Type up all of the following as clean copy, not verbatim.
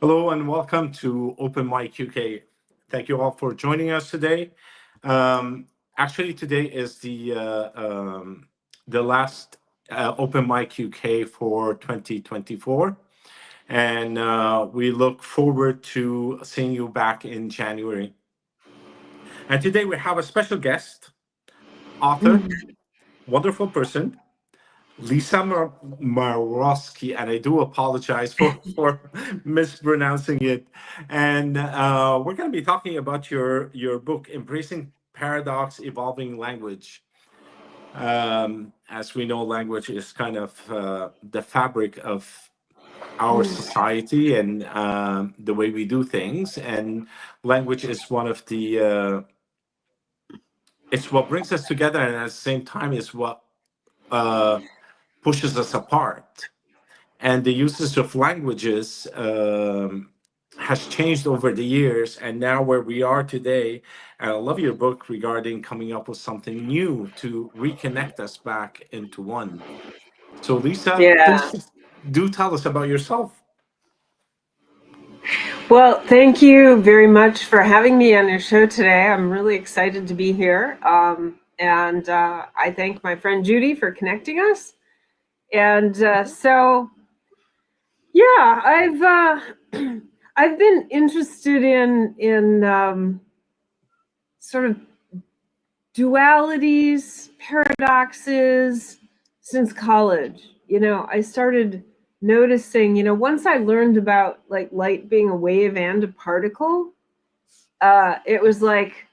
Hello and welcome to Open Mic UK. Thank you all for joining us today. Actually, today is the last Open Mic UK for 2024, and we look forward to seeing you back in January. And today we have a special guest, author, wonderful person, Lisa Maroski, and I do apologize for mispronouncing it. And we're going to be talking about your book, Embracing Paradox, Evolving Language. As we know, language is kind of the fabric of our society and the way we do things. And language is one of it's what brings us together, and at the same time is what pushes us apart. And the uses of languages has changed over the years, and now where we are today. And I love your book regarding coming up with something new to reconnect us back into one. So Lisa, please do tell us about yourself. Well, thank you very much for having me on your show today. I'm really excited to be here. And I thank my friend Judy for connecting us. And I've been interested in sort of dualities, paradoxes since college. I started noticing, once I learned about like light being a wave and a particle, it was like,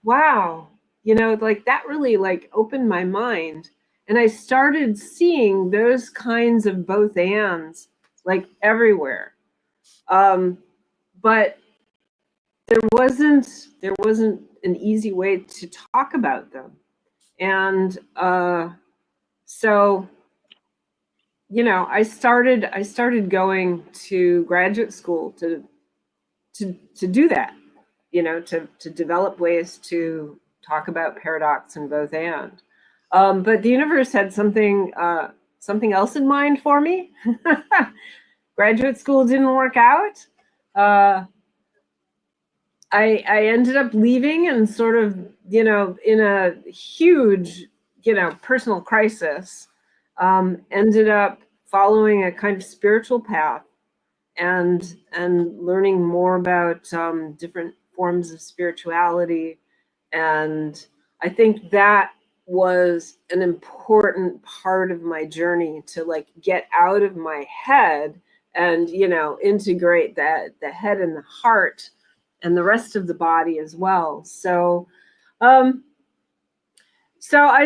wow, like that really like opened my mind. And I started seeing those kinds of both ands like everywhere. But there wasn't an easy way to talk about them. And so I started going to graduate school to do that, to develop ways to talk about paradox and both and. But the universe had something else in mind for me. Graduate school didn't work out. I ended up leaving and sort of, in a huge, personal crisis. Ended up following a kind of spiritual path and learning more about different forms of spirituality. And I think that was an important part of my journey to like get out of my head and, integrate the head and the heart and the rest of the body as well. So I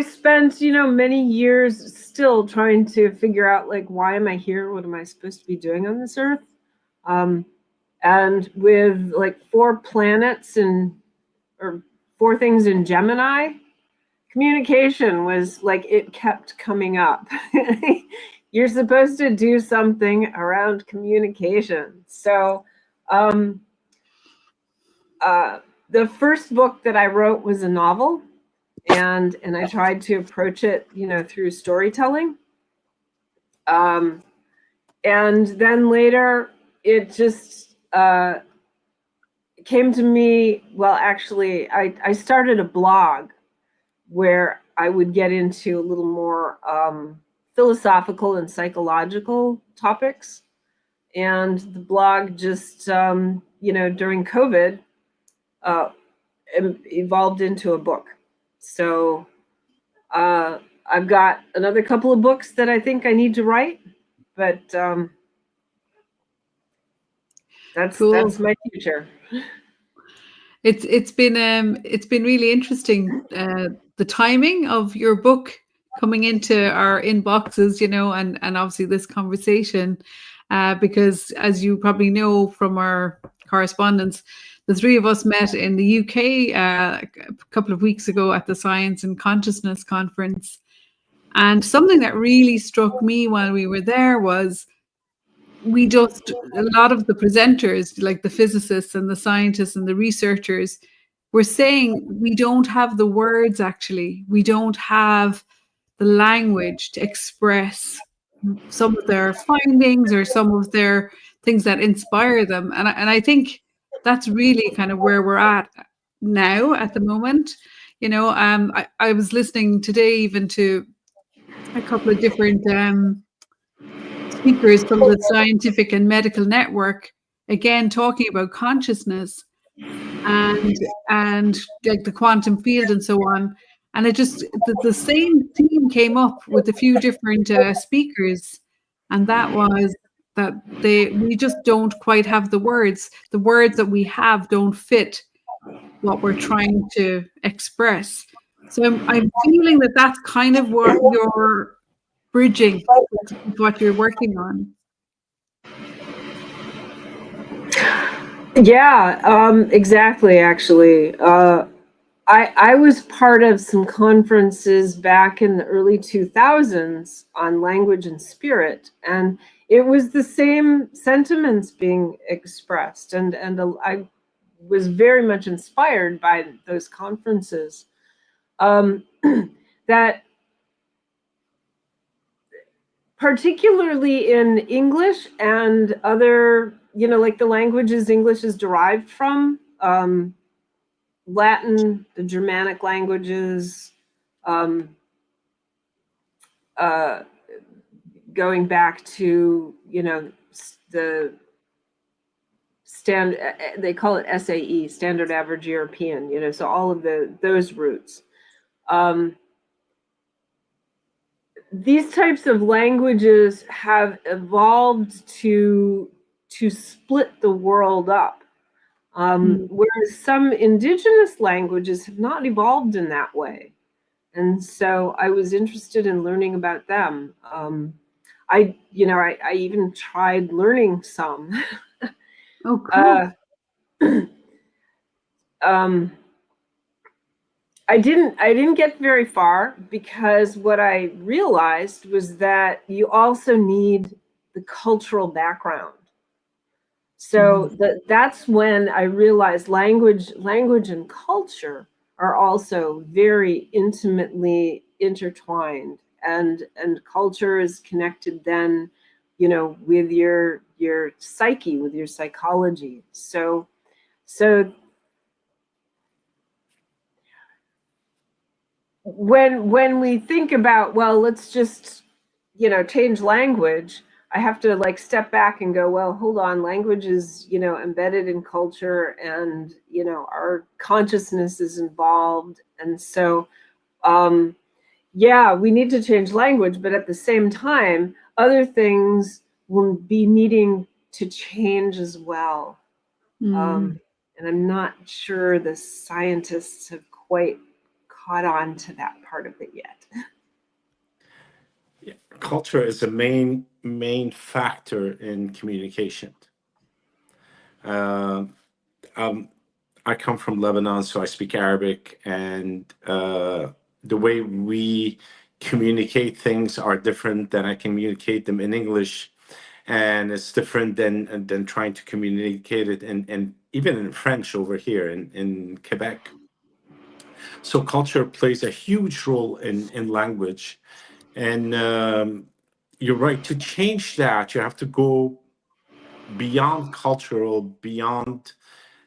spent, many years still trying to figure out, like, why am I here? What am I supposed to be doing on this earth? And with like 4 planets or 4 things in Gemini, communication was like, it kept coming up. You're supposed to do something around communication. So the first book that I wrote was a novel. And I tried to approach it, through storytelling. And then later it just came to me. Well, actually, I started a blog where I would get into a little more philosophical and psychological topics. And the blog just, during COVID, evolved into a book. So I've got another couple of books that I think I need to write, but that's cool. That's my future. It's been really interesting, the timing of your book coming into our inboxes, and obviously this conversation, because as you probably know from our correspondence, the 3 of us met in the UK a couple of weeks ago at the Science and Consciousness Conference. And something that really struck me while we were there was a lot of the presenters, like the physicists and the scientists and the researchers, were saying we don't have the words, actually. We don't have the language to express some of their findings or some of their things that inspire them. And I think that's really kind of where we're at now at the moment. You know, I was listening today even to a couple of different speakers from the Scientific and Medical Network, again talking about consciousness and like the quantum field and so on. And it just the same theme came up with a few different speakers, and that was that we just don't quite have the words. The words that we have don't fit what we're trying to express. So I'm feeling that that's kind of what you're bridging with what you're working on. Yeah, exactly. Actually, I was part of some conferences back in the early 2000s on language and spirit, and it was the same sentiments being expressed, and I was very much inspired by those conferences. That particularly in English and other, you know, like the languages English is derived from, Latin, the Germanic languages, going back to, you know, the they call it SAE, Standard Average European, you know, so all of those roots. These types of languages have evolved to split the world up, whereas some indigenous languages have not evolved in that way. And so I was interested in learning about them. I even tried learning some. Oh, cool. I didn't get very far, because what I realized was that you also need the cultural background. So that's when I realized language and culture are also very intimately intertwined, and culture is connected then, you know, with your psyche, with your psychology. So when we think about, well, let's just, you know, change language, I have to like step back and go, well, hold on, language is, you know, embedded in culture, and, you know, our consciousness is involved. And so yeah, we need to change language, but at the same time, other things will be needing to change as well. And I'm not sure the scientists have quite caught on to that part of it yet. Yeah. Culture is a main factor in communication. I come from Lebanon, so I speak Arabic, and the way we communicate things are different than I communicate them in English, and it's different than trying to communicate it in even in French over here in Quebec. So culture plays a huge role in language, and you're right. To change that, you have to go beyond cultural, beyond.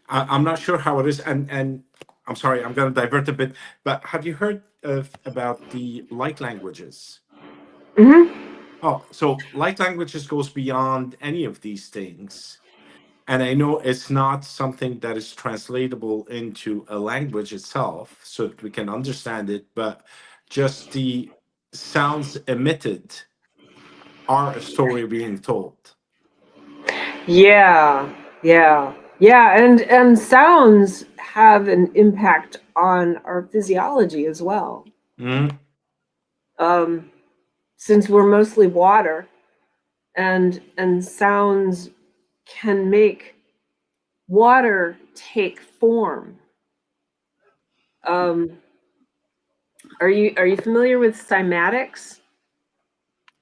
I'm not sure how it is, and I'm sorry, I'm going to divert a bit. But have you heard about the light languages? Mm-hmm. Oh, so light languages goes beyond any of these things. And I know it's not something that is translatable into a language itself, so that we can understand it, but just the sounds emitted are a story being told. Yeah, and sounds have an impact on our physiology as well. Mm. Since we're mostly water, and sounds can make water take form. Are you familiar with cymatics?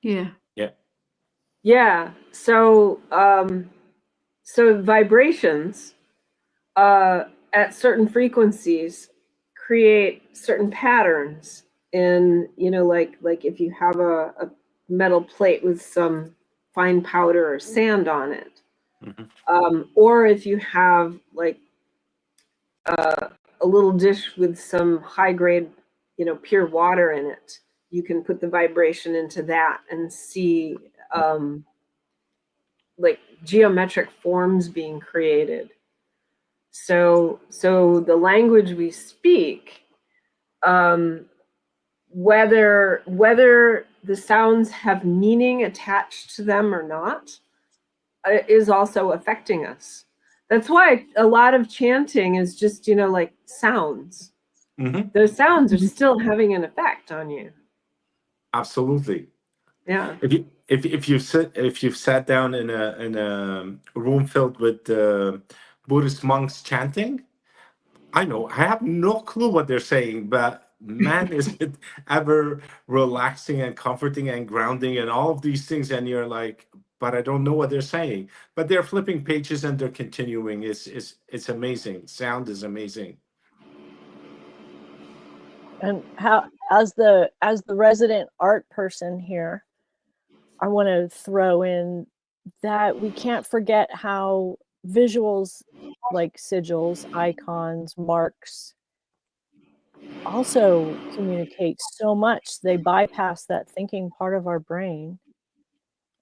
Yeah. Yeah. Yeah. So vibrations at certain frequencies create certain patterns in, you know, like if you have a metal plate with some fine powder or sand on it, Or if you have like a little dish with some high grade, pure water in it, you can put the vibration into that and see like geometric forms being created. So the language we speak, whether the sounds have meaning attached to them or not, is also affecting us. That's why a lot of chanting is just, like sounds. Those sounds are still having an effect on you. Absolutely. Yeah. If you've sat down in a room filled with Buddhist monks chanting, I have no clue what they're saying, but man, is it ever relaxing and comforting and grounding and all of these things. And you're like, but I don't know what they're saying. But they're flipping pages and they're continuing. It's amazing. Sound is amazing. And how, as the resident art person here, I want to throw in that we can't forget how visuals like sigils, icons, marks also communicate so much. They bypass that thinking part of our brain.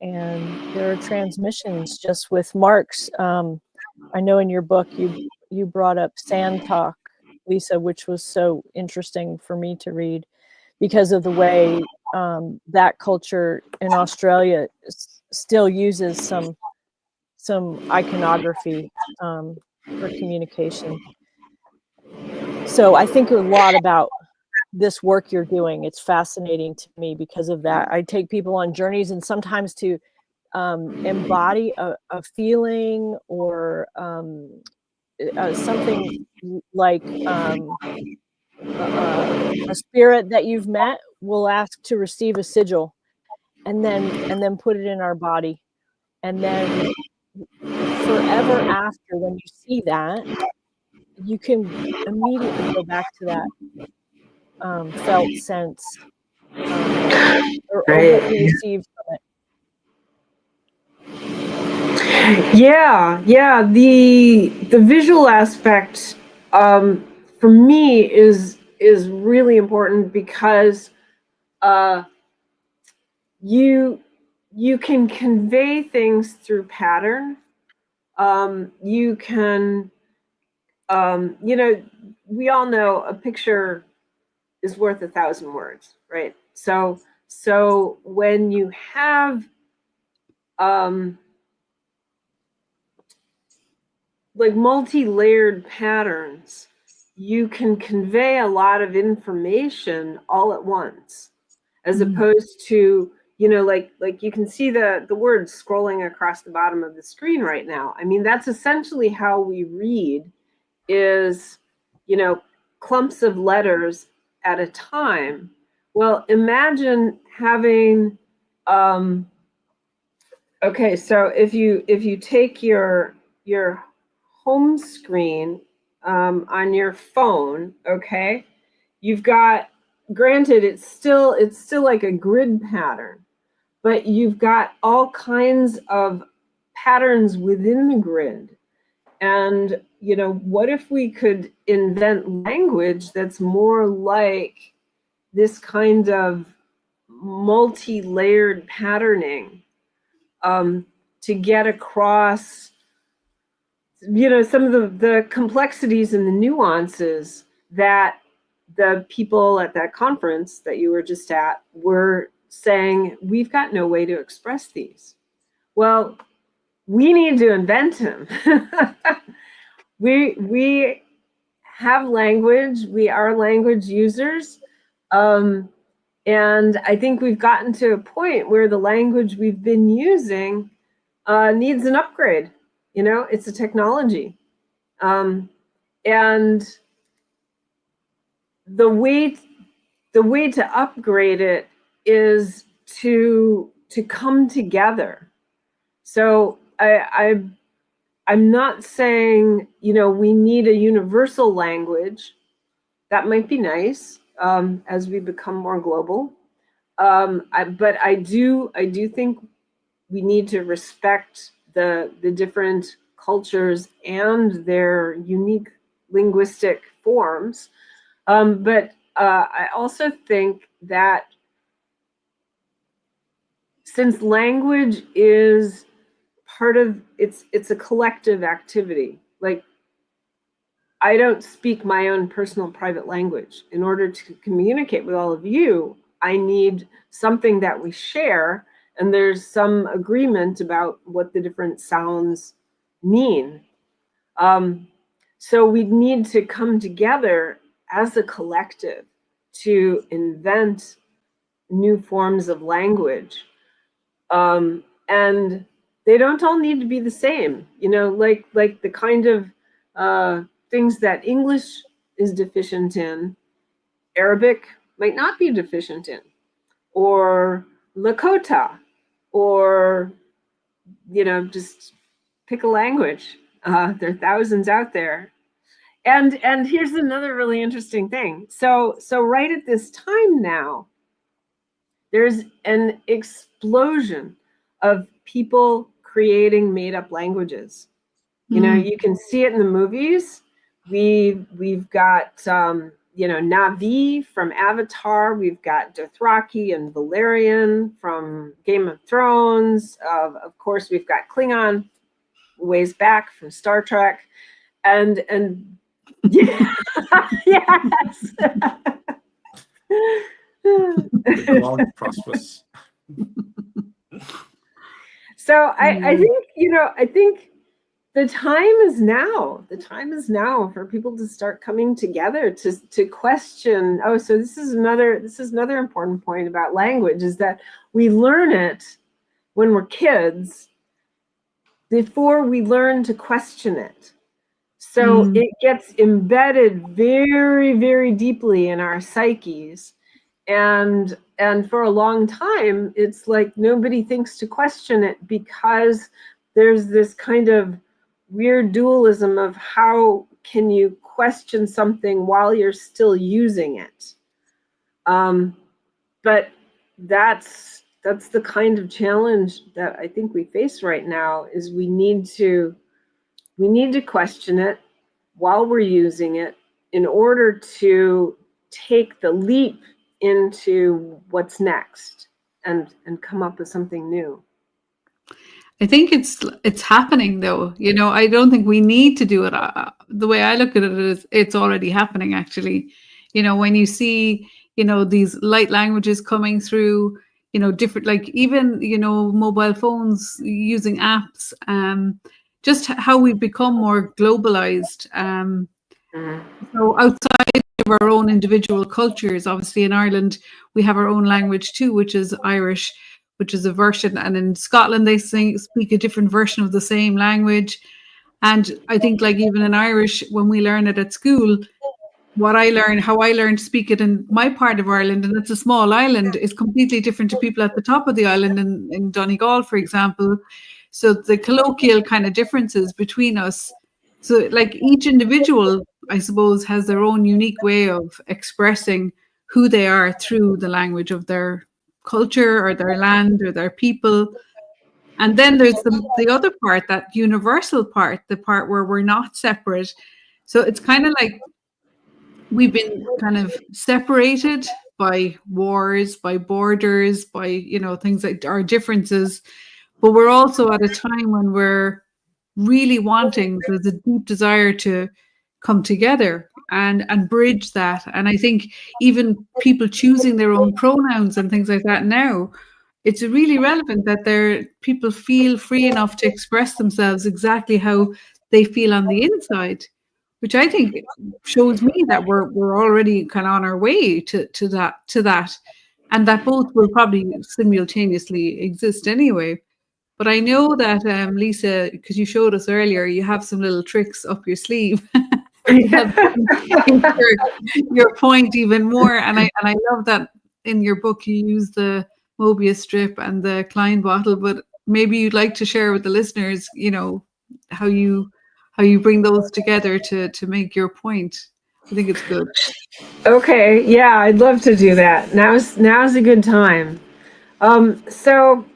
And there are transmissions just with marks. I know in your book you brought up sand talk, Lisa, which was so interesting for me to read because of the way that culture in Australia still uses some iconography for communication. So I think a lot about this work you're doing. It's fascinating to me because of that. I take people on journeys, and sometimes to embody a feeling or something like a spirit that you've met, will ask to receive a sigil and then put it in our body. And then forever after, when you see that, you can immediately go back to that felt sense or what you received from it. Yeah, the visual aspect for me is really important because you can convey things through pattern. You can we all know a picture is worth 1,000 words, right? So when you have like multi-layered patterns, you can convey a lot of information all at once, as opposed to, like you can see the words scrolling across the bottom of the screen right now. I mean, that's essentially how we read, is, clumps of letters at a time. Well, imagine having, okay, so if you take your home screen on your phone, okay, you've got, granted, it's still like a grid pattern, but you've got all kinds of patterns within the grid. And what if we could invent language that's more like this kind of multi-layered patterning, to get across some of the complexities and the nuances that the people at that conference that you were just at were saying, we've got no way to express these. Well, we need to invent them. We have language. We are language users. And I think we've gotten to a point where the language we've been using needs an upgrade. It's a technology. And the way to upgrade it is to come together. So I'm not saying, we need a universal language. That might be nice as we become more global. But I do think we need to respect the different cultures and their unique linguistic forms. But I also think that since language is part of it's a collective activity. Like, I don't speak my own personal private language. In order to communicate with all of you, I need something that we share, and there's some agreement about what the different sounds mean. So we need to come together as a collective to invent new forms of language. And they don't all need to be the same, like the kind of things that English is deficient in, Arabic might not be deficient in, or Lakota, or, just pick a language. There are thousands out there. And here's another really interesting thing. So right at this time now, there's an explosion of people creating made-up languages. You can see it in the movies. We've got Na'vi from Avatar. We've got Dothraki and Valerian from Game of Thrones. Of course, we've got Klingon ways back from Star Trek, and yeah, yes. Long prosperous. So I think the time is now. The time is now for people to start coming together to question. Oh, so this is another important point about language, is that we learn it when we're kids before we learn to question it. So it gets embedded very, very deeply in our psyches. And for a long time, it's like nobody thinks to question it, because there's this kind of weird dualism of how can you question something while you're still using it. But that's the kind of challenge that I think we face right now, is we need to question it while we're using it in order to take the leap into what's next and come up with something new. I think it's happening though. I don't think we need to do it. The way I look at it is it's already happening actually. When you see, these light languages coming through, different, like even, mobile phones using apps, just how we've become more globalized. So outside of our own individual cultures, obviously in Ireland, we have our own language too, which is Irish, which is a version. And in Scotland, they speak a different version of the same language. And I think like even in Irish, when we learn it at school, how I learned to speak it in my part of Ireland, and it's a small island, is completely different to people at the top of the island in Donegal, for example. So the colloquial kind of differences between us. So like each individual, I suppose, has their own unique way of expressing who they are through the language of their culture or their land or their people. And then there's the other part, that universal part, the part where we're not separate. So it's kind of like we've been kind of separated by wars, by borders, by, things like our differences. But we're also at a time when we're really there's a deep desire to come together and bridge that. And I think even people choosing their own pronouns and things like that now, it's really relevant that people feel free enough to express themselves exactly how they feel on the inside, which I think shows me that we're already kind of on our way to that, and that both will probably simultaneously exist anyway. But I know that, Lisa, because you showed us earlier, you have some little tricks up your sleeve to help your point even more. And I love that in your book you use the Mobius strip and the Klein bottle. But maybe you'd like to share with the listeners, how you bring those together to make your point. I think it's good. Okay, yeah, I'd love to do that. Now's a good time. So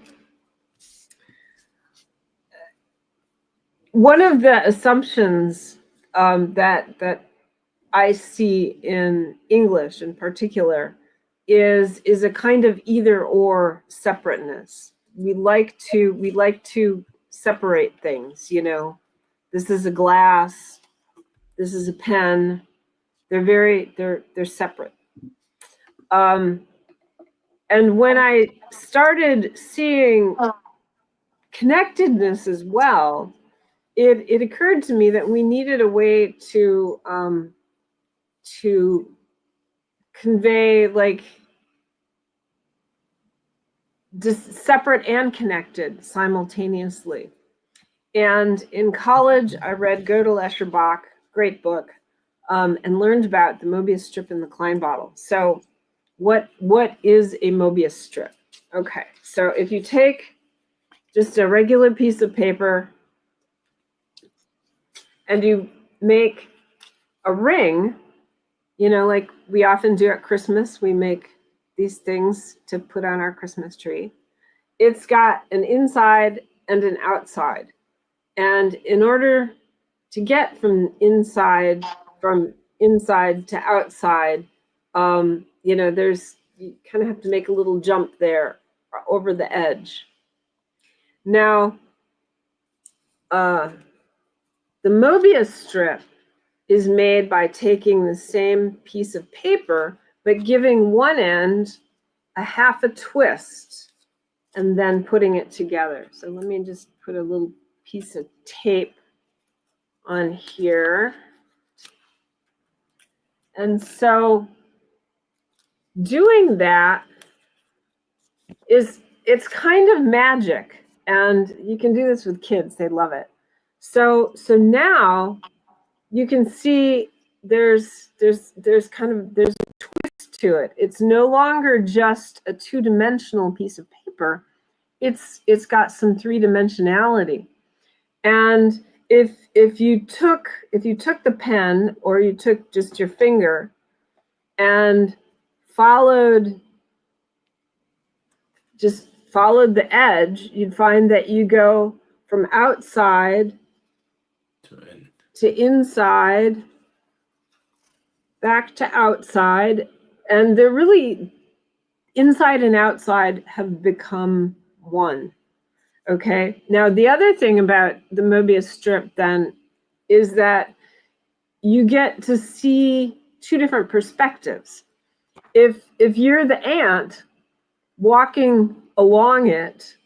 one of the assumptions that I see in English in particular is a kind of either or separateness. We like to separate things, you know. This is a glass, this is a pen. They're separate. And when I started seeing connectedness as well, it occurred to me that we needed a way to convey like just separate and connected simultaneously. And in college, I read Gödel Escherbach, great book, and learned about the Mobius strip and the Klein bottle. So what is a Mobius strip? Okay, so if you take just a regular piece of paper and you make a ring, you know, like we often do at Christmas, we make these things to put on our Christmas tree. It's got an inside and an outside. And in order to get from inside to outside, you know, you kind of have to make a little jump there over the edge. Now, the Mobius strip is made by taking the same piece of paper, but giving one end a half a twist and then putting it together. So let me just put a little piece of tape on here. And so doing that it's kind of magic, and you can do this with kids, they love it. So now you can see there's a twist to it. It's no longer just a two-dimensional piece of paper. It's got some three-dimensionality. And if you took the pen, or you took just your finger and followed the edge, you'd find that you go from outside to inside, back to outside, and they're really, inside and outside have become one. Okay, now the other thing about the Mobius strip then is that you get to see two different perspectives. If you're the ant walking along it,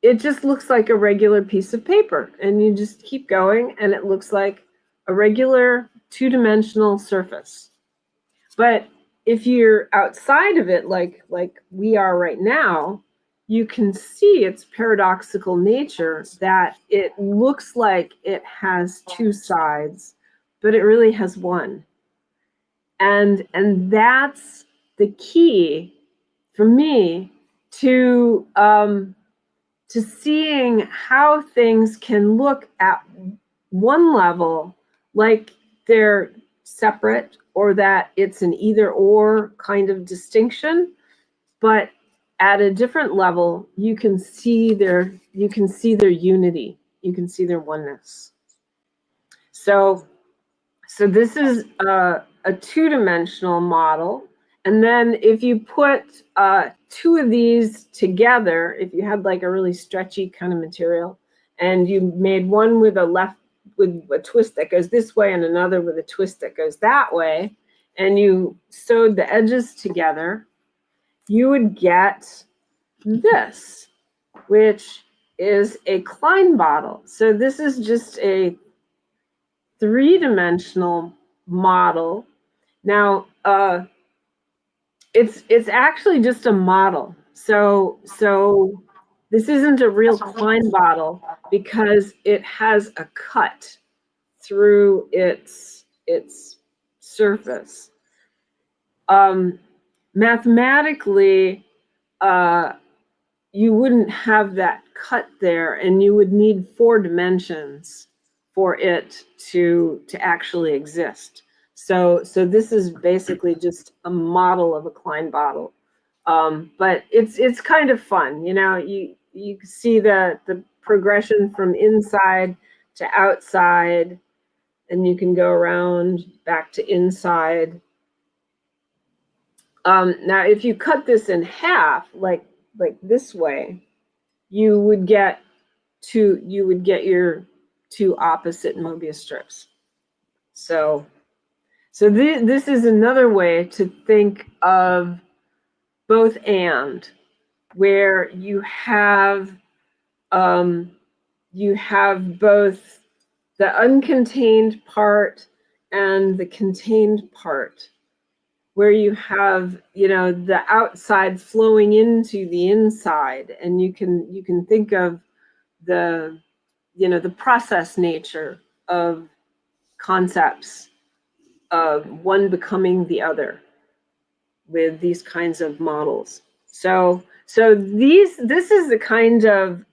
it just looks like a regular piece of paper, and you just keep going and it looks like a regular two-dimensional surface. But if you're outside of it, like we are right now, you can see its paradoxical nature, that it looks like it has two sides, but it really has one. And that's the key for me to seeing how things can look at one level like they're separate, or that it's an either or kind of distinction, but at a different level you can see their unity, you can see their oneness. So this is a two-dimensional model. And then if you put two of these together, if you had like a really stretchy kind of material, and you made one with a twist that goes this way and another with a twist that goes that way, and you sewed the edges together, you would get this, which is a Klein bottle. So this is just a three-dimensional model. Now, it's actually just a model. So this isn't a real Klein bottle because it has a cut through its surface. Mathematically, you wouldn't have that cut there, and you would need 4 dimensions for it to actually exist. So this is basically just a model of a Klein bottle, but it's kind of fun, you know. You see the progression from inside to outside, and you can go around back to inside. Now, if you cut this in half, like this way, you would get your two opposite Mobius strips. So this is another way to think of both and, where you have both the uncontained part and the contained part, where you have, the outside flowing into the inside, and you can think of the process nature of concepts of one becoming the other with these kinds of models. So this is the kind of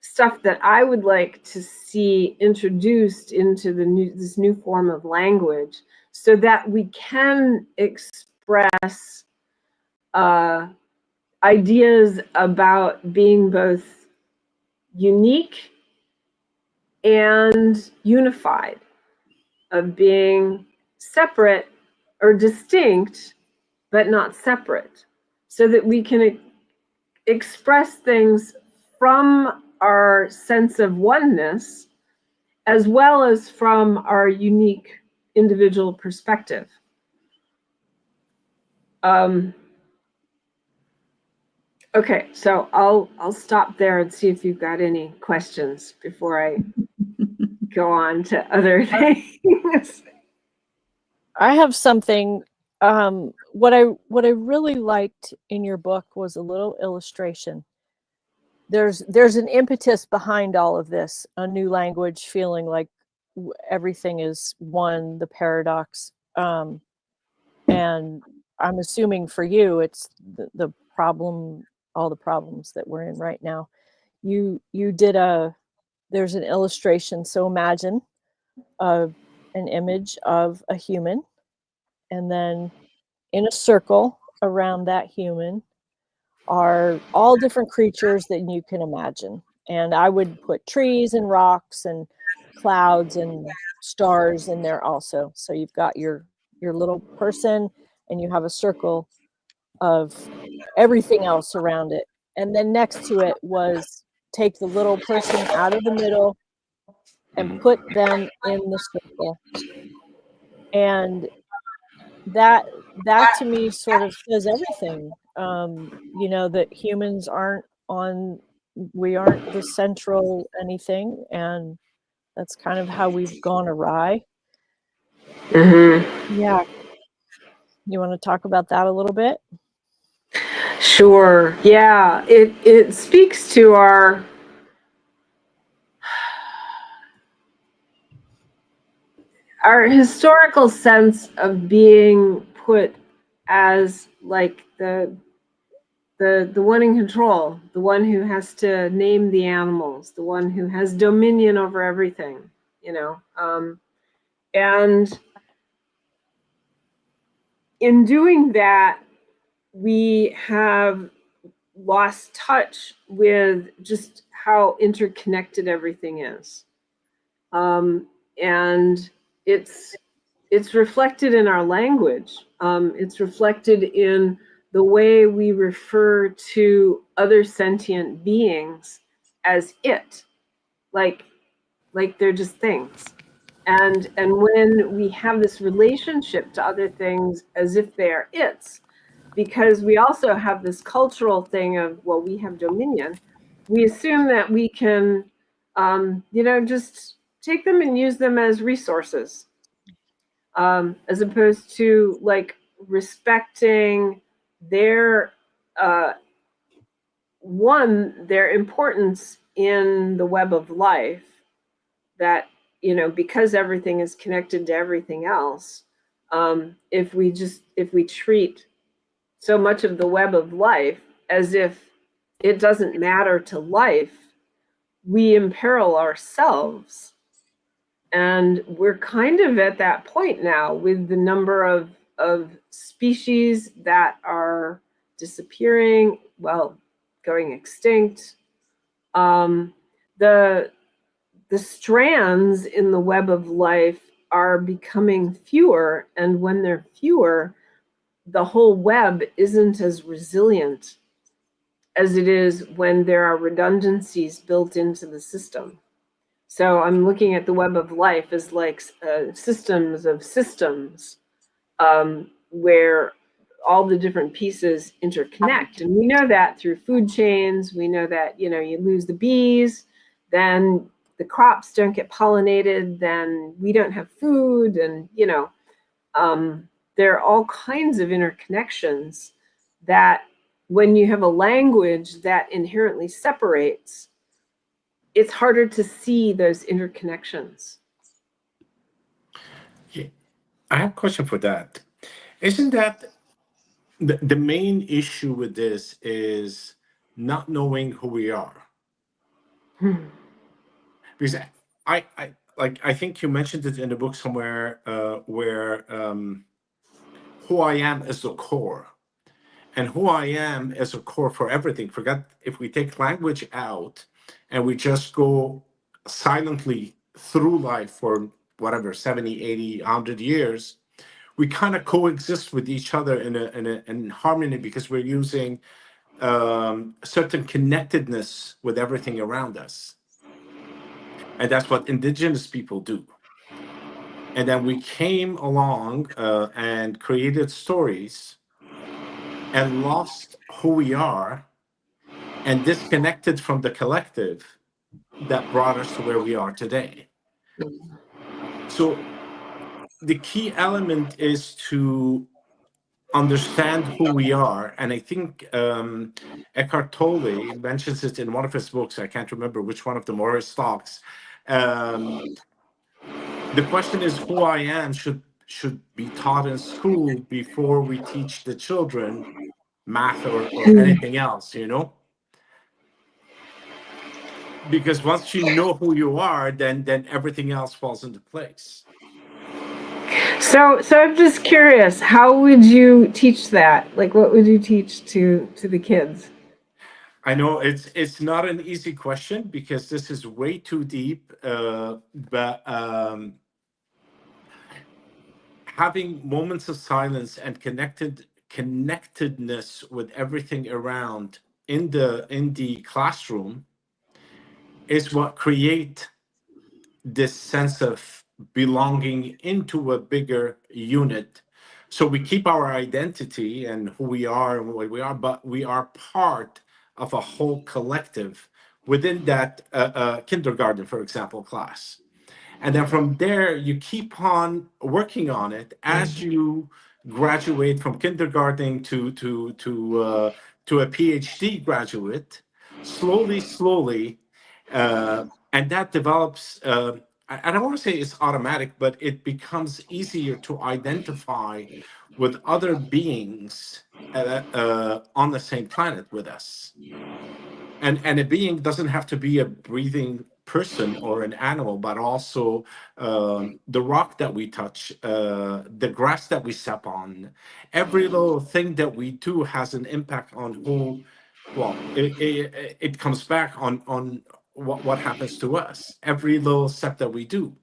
stuff that I would like to see introduced into this new form of language, so that we can express ideas about being both unique and unified, of being separate or distinct, but not separate, so that we can express things from our sense of oneness, as well as from our unique individual perspective. Okay, so I'll stop there and see if you've got any questions before I go on to other things. I have something. What I really liked in your book was a little illustration. There's an impetus behind all of this, a new language, feeling like everything is one, the paradox. And I'm assuming for you, it's the problem, all the problems that we're in right now. You did there's an illustration. So imagine an image of a human, and then in a circle around that human are all different creatures that you can imagine. And I would put trees and rocks and clouds and stars in there also. So you've got your little person, and you have a circle of everything else around it. And then next to it was take the little person out of the middle and put them in the circle. And that to me sort of says everything. That humans we aren't the central anything, and that's kind of how we've gone awry. Mm-hmm. Yeah. You want to talk about that a little bit? Sure. Yeah, it speaks to our historical sense of being put as like the one in control, the one who has to name the animals, the one who has dominion over everything, and in doing that, we have lost touch with just how interconnected everything is. And it's reflected in our language. It's reflected in the way we refer to other sentient beings as it, like they're just things. And when we have this relationship to other things as if they are its, because we also have this cultural thing of, well, we have dominion, we assume that we can, just take them and use them as resources, as opposed to like respecting their their importance in the web of life, that because everything is connected to everything else, if we treat so much of the web of life as if it doesn't matter to life, we imperil ourselves. And we're kind of at that point now with the number of species that are disappearing, well, going extinct. The the strands in the web of life are becoming fewer, and when they're fewer, the whole web isn't as resilient as it is when there are redundancies built into the system. So I'm looking at the web of life as like systems of systems, where all the different pieces interconnect. And we know that through food chains. We know that, you lose the bees, then the crops don't get pollinated, then we don't have food. And, there are all kinds of interconnections that when you have a language that inherently separates, it's harder to see those interconnections. Yeah. I have a question for that. Isn't that the main issue with this is not knowing who we are? Because I think you mentioned it in the book somewhere, where who I am is the core, and who I am is a core for everything. Forget if we take language out and we just go silently through life for whatever 70, 80, 100 years, we kind of coexist with each other in harmony, because we're using certain connectedness with everything around us. And that's what indigenous people do. And then we came along and created stories and lost who we are and disconnected from the collective that brought us to where we are today. So the key element is to understand who we are. And I think Eckhart Tolle mentions it in one of his books. I can't remember which one of them, or his talks. The question is, who I am should be taught in school before we teach the children math or anything else, because once you know who you are, then everything else falls into place. So I'm just curious, how would you teach that? Like, what would you teach to the kids? I know it's not an easy question, because this is way too deep, but having moments of silence and connectedness with everything around in the classroom is what create this sense of belonging into a bigger unit. So we keep our identity and who we are and what we are, but we are part of a whole collective within that kindergarten, for example, class. And then from there, you keep on working on it as you graduate from kindergarten to a PhD graduate, slowly, and that develops. I don't want to say it's automatic, but it becomes easier to identify with other beings on the same planet with us. And a being doesn't have to be a breathing person or an animal, but also the rock that we touch, the grass that we step on. Every little thing that we do has an impact on who. Well, it comes back on what happens to us. Every little step that we do.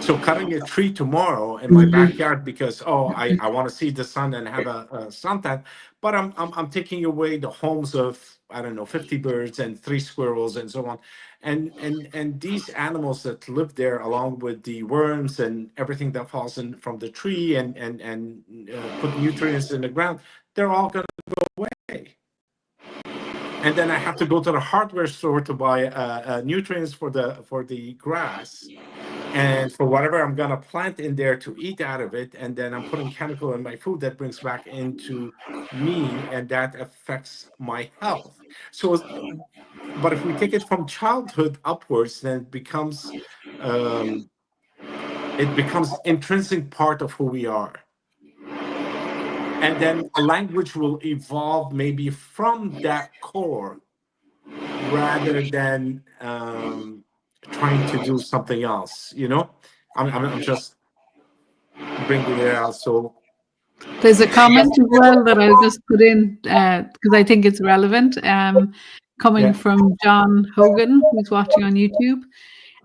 So cutting a tree tomorrow in my backyard because I want to see the sun and have a suntan, but I'm taking away the homes of, I don't know, 50 birds and 3 squirrels and so on, and these animals that live there, along with the worms and everything that falls in from the tree and put nutrients in the ground, they're all going to go away. And then I have to go to the hardware store to buy nutrients for the grass. And for whatever I'm going to plant in there to eat out of it, and then I'm putting chemical in my food that brings back into me, and that affects my health. So, but if we take it from childhood upwards, then it becomes intrinsic part of who we are. And then a language will evolve maybe from that core, rather than trying to do something else, I'm just bringing it out. So There's a comment as well that I'll just put in because I think it's relevant. Coming Yeah. from John Hogan, who's watching on YouTube.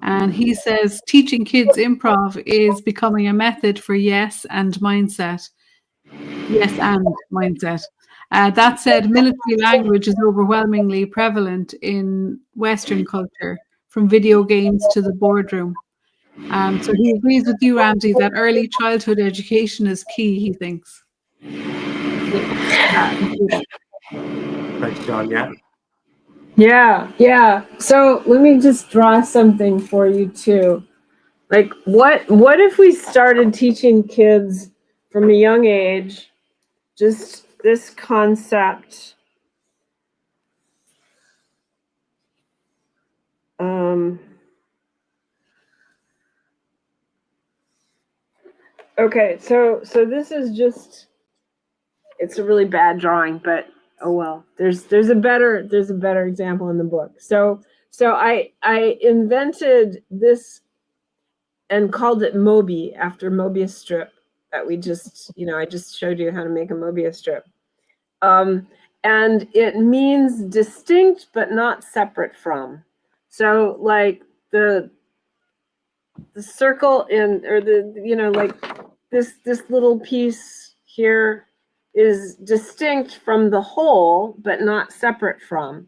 And he says teaching kids improv is becoming a method for yes and mindset. Yes and mindset. That said, military language is overwhelmingly prevalent in Western culture, from video games to the boardroom. So he agrees with you, Ramsey, that early childhood education is key, he thinks. That included. Thanks, John. Yeah. Yeah. So let me just draw something for you too. Like what if we started teaching kids from a young age just this concept? Okay, so this is just, it's a really bad drawing, but oh well. There's a better example in the book. So I invented this and called it Moby after Mobius strip that we just, I just showed you how to make a Mobius strip. And it means distinct but not separate from. So like the circle in, or the, like this little piece here is distinct from the whole, but not separate from.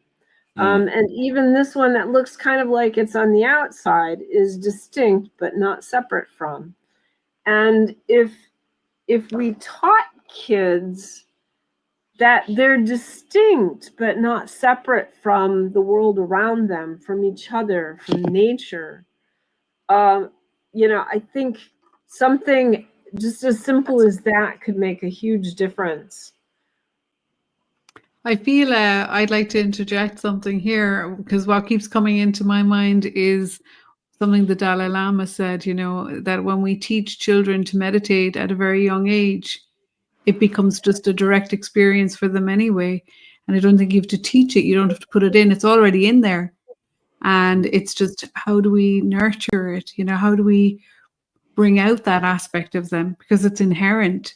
And even this one that looks kind of like it's on the outside is distinct, but not separate from. And if we taught kids that they're distinct, but not separate from the world around them, from each other, from nature, I think something just as simple as that could make a huge difference. I feel I'd like to interject something here, because what keeps coming into my mind is something the Dalai Lama said, that when we teach children to meditate at a very young age, it becomes just a direct experience for them anyway. And I don't think you have to teach it. You don't have to put it in. It's already in there. And it's just, how do we nurture it? How do we bring out that aspect of them? Because it's inherent.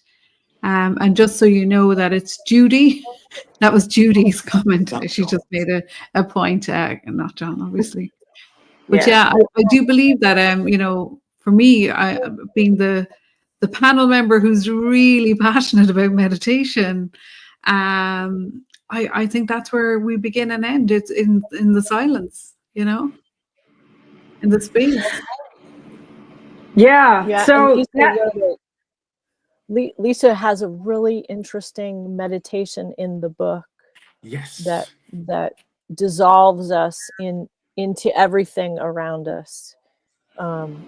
And just so you know that it's Judy, that was Judy's comment. She just made a point, not John, obviously. But yeah, I do believe that, for me, being the panel member who's really passionate about meditation, I think that's where we begin and end. It's in the silence, in the space. Yeah. So Lisa has a really interesting meditation in the book. Yes. That dissolves us into everything around us,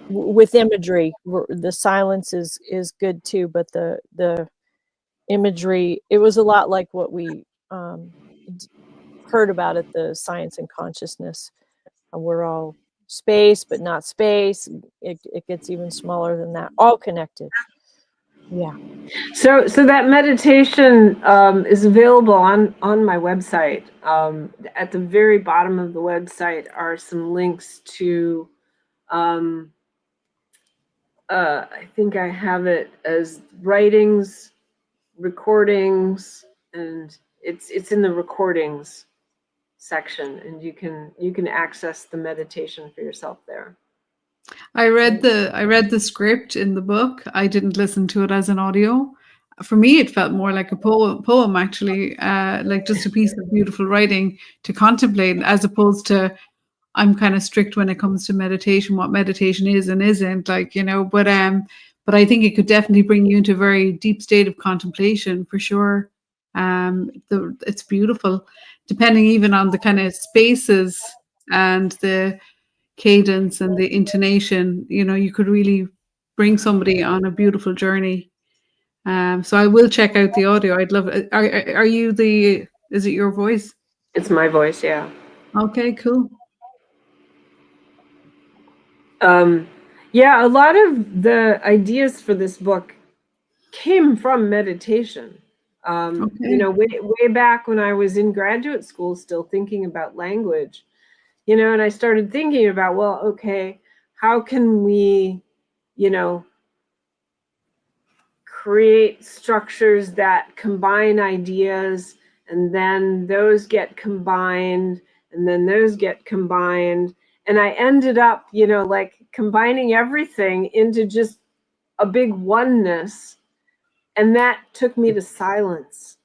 with imagery. The silence is good too, but the imagery, it was a lot like what we heard about at the Science and Consciousness. We're all space, but not space. It gets even smaller than that, all connected. Yeah. So that meditation is available on my website. At the very bottom of the website are some links to, I think I have it as writings, recordings, and it's in the recordings section, and you can access the meditation for yourself there. I read the script in the book. I didn't listen to it as an audio. For me, it felt more like a poem actually, like just a piece of beautiful writing to contemplate, as opposed to, I'm kind of strict when it comes to meditation, what meditation is and isn't, but I think it could definitely bring you into a very deep state of contemplation for sure. It's beautiful, depending even on the kind of spaces and the cadence and the intonation. You could really bring somebody on a beautiful journey. So I will check out the audio. I'd love it. Are you is it your voice? It's my voice, yeah. Okay, cool. Yeah, a lot of the ideas for this book came from meditation. Okay. Way back when I was in graduate school, still thinking about language, and I started thinking about, well, okay, how can we, create structures that combine ideas, and then those get combined, and then those get combined, And I ended up, you know, like combining everything into just a big oneness. And that took me to silence.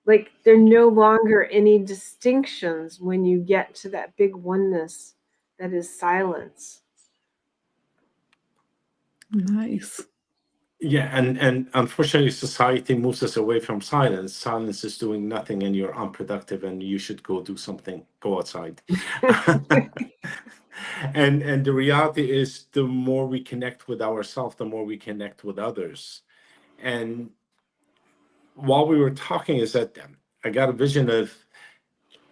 Like there are no longer any distinctions when you get to that big oneness that is silence. Nice. Yeah, and unfortunately, society moves us away from silence. Silence is doing nothing, and you're unproductive, and you should go do something. Go outside. And the reality is, the more we connect with ourselves, the more we connect with others. And while we were talking, is that I got a vision of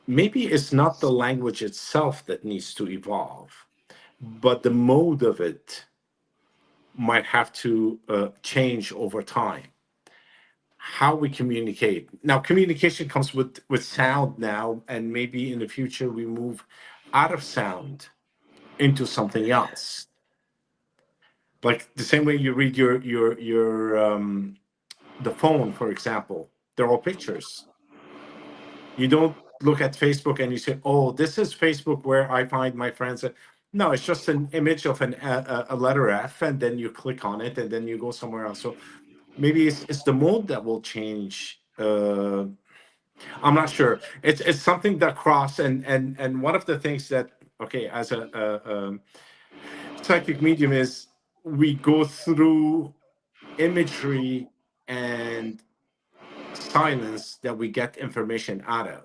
maybe it's not the language itself that needs to evolve, but the mode of it might have to change over time. How we communicate now, communication comes with sound now, and maybe in the future we move out of sound into something else, like the same way you read your the phone, for example. They're all pictures. You don't look at Facebook and you say, oh, this is Facebook where I find my friends. No, it's just an image of a letter F, and then you click on it and then you go somewhere else. So maybe it's the mode that will change. I'm not sure. It's something that cross, and one of the things that, okay, as a psychic medium, is we go through imagery and silence that we get information out of,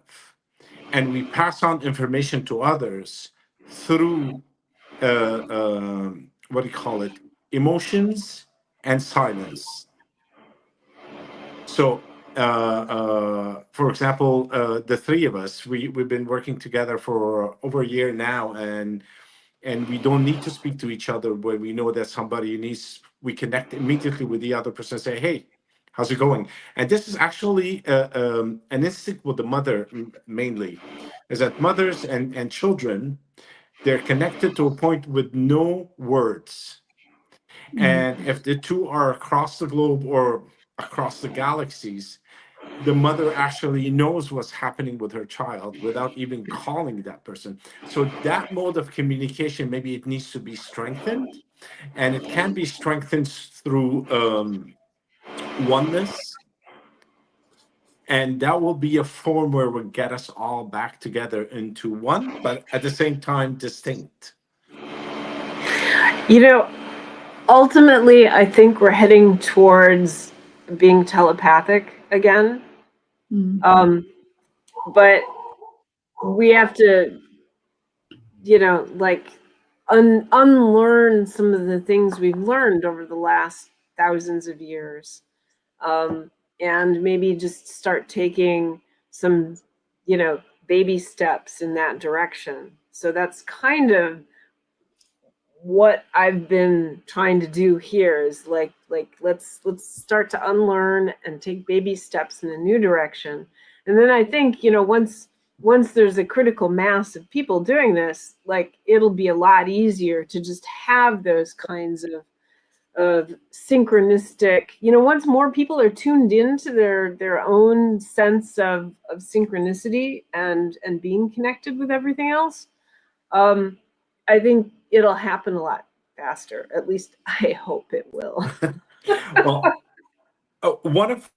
and we pass on information to others through what do you call it, emotions and silence. So for example, the three of us, we've been working together for over a year now, and we don't need to speak to each other when we know that somebody needs. We connect immediately with the other person and say, hey, how's it going? And this is actually an instinct with the mother, mainly, is that mothers and children, they're connected to a point with no words. And if the two are across the globe or across the galaxies, the mother actually knows what's happening with her child without even calling that person. So that mode of communication, maybe it needs to be strengthened, and it can be strengthened through oneness. And that will be a form where we'll get us all back together into one, but at the same time, distinct. You know, ultimately, I think we're heading towards being telepathic again. But we have to, you know, like unlearn some of the things we've learned over the last thousands of years, and maybe just start taking some, you know, baby steps in that direction. So that's kind of what I've been trying to do here, is like let's start to unlearn and take baby steps in a new direction. And then I think, you know, once there's a critical mass of people doing this, like it'll be a lot easier to just have those kinds of synchronistic, you know, once more people are tuned into their own sense of synchronicity and being connected with everything else. I think it'll happen a lot faster. At least I hope it will. Well, one of,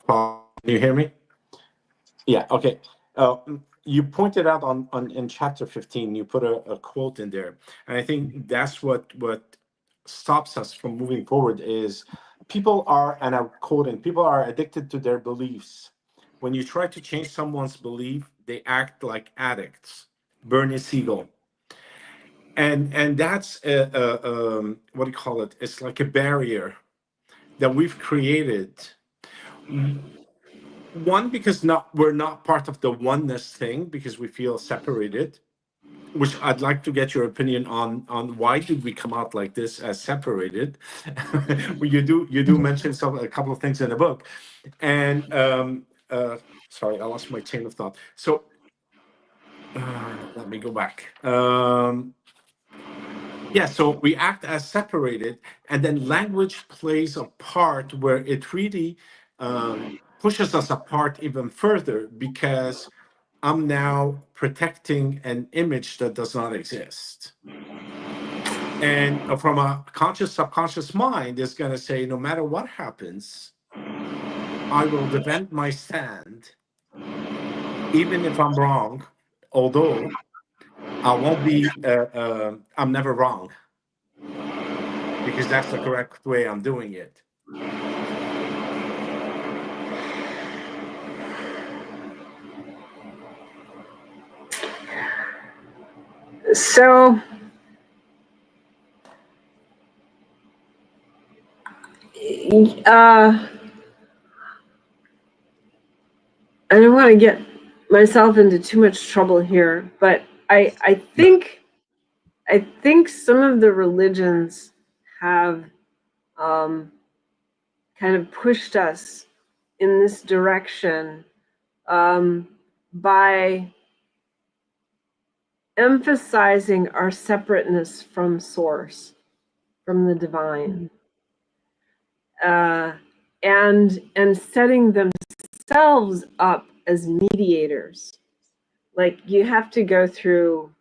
can you hear me? Yeah. Okay. You pointed out on in chapter 15, you put a quote in there, and I think that's what stops us from moving forward. Is people are, and I'm quoting, people are addicted to their beliefs. When you try to change someone's belief, they act like addicts. Bernie Siegel. And that's what do you call it? It's like a barrier that we've created. One, because we're not part of the oneness thing, because we feel separated, which I'd like to get your opinion on why did we come out like this as separated. Well, you do mention a couple of things in the book, and sorry, I lost my chain of thought. So let me go back. Yeah, so we act as separated, and then language plays a part where it really pushes us apart even further, because I'm now protecting an image that does not exist. And from a conscious, subconscious mind is going to say, no matter what happens, I will defend my stand, even if I'm wrong, although I won't be, I'm never wrong, because that's the correct way I'm doing it. So, I don't want to get myself into too much trouble here, but I think some of the religions have kind of pushed us in this direction by emphasizing our separateness from source, from the divine, and setting themselves up as mediators. Like, you have to go through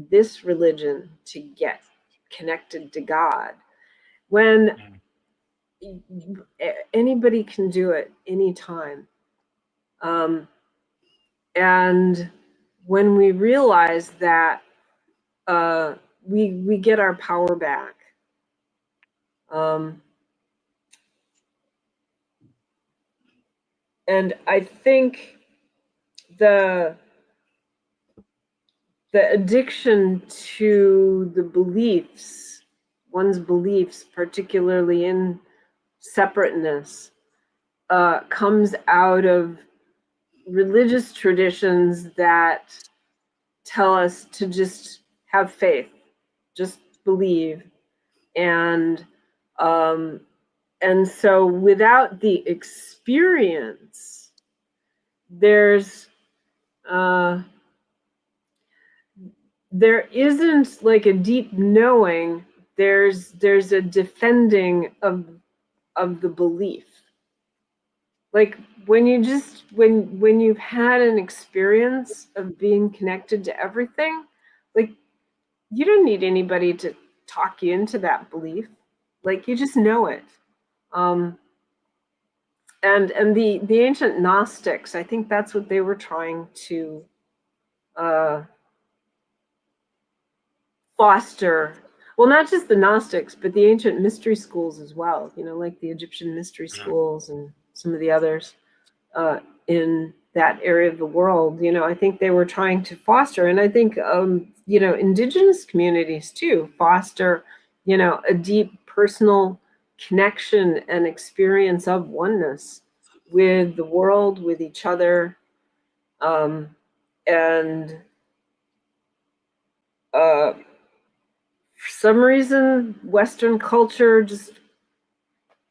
this religion to get connected to God, when anybody can do it anytime. And when we realize that, we get our power back. And I think the addiction to the beliefs, one's beliefs, particularly in separateness, comes out of religious traditions that tell us to just have faith, just believe, and so without the experience, there isn't like a deep knowing. There's a defending of the belief. Like, when you've had an experience of being connected to everything, like, you don't need anybody to talk you into that belief. Like, you just know it. And the ancient Gnostics, I think that's what they were trying to foster. Well, not just the Gnostics, but the ancient mystery schools as well, like the Egyptian mystery schools and some of the others in that area of the world. I think they were trying to foster, and I think indigenous communities too foster a deep personal connection and experience of oneness with the world, with each other, and for some reason Western culture just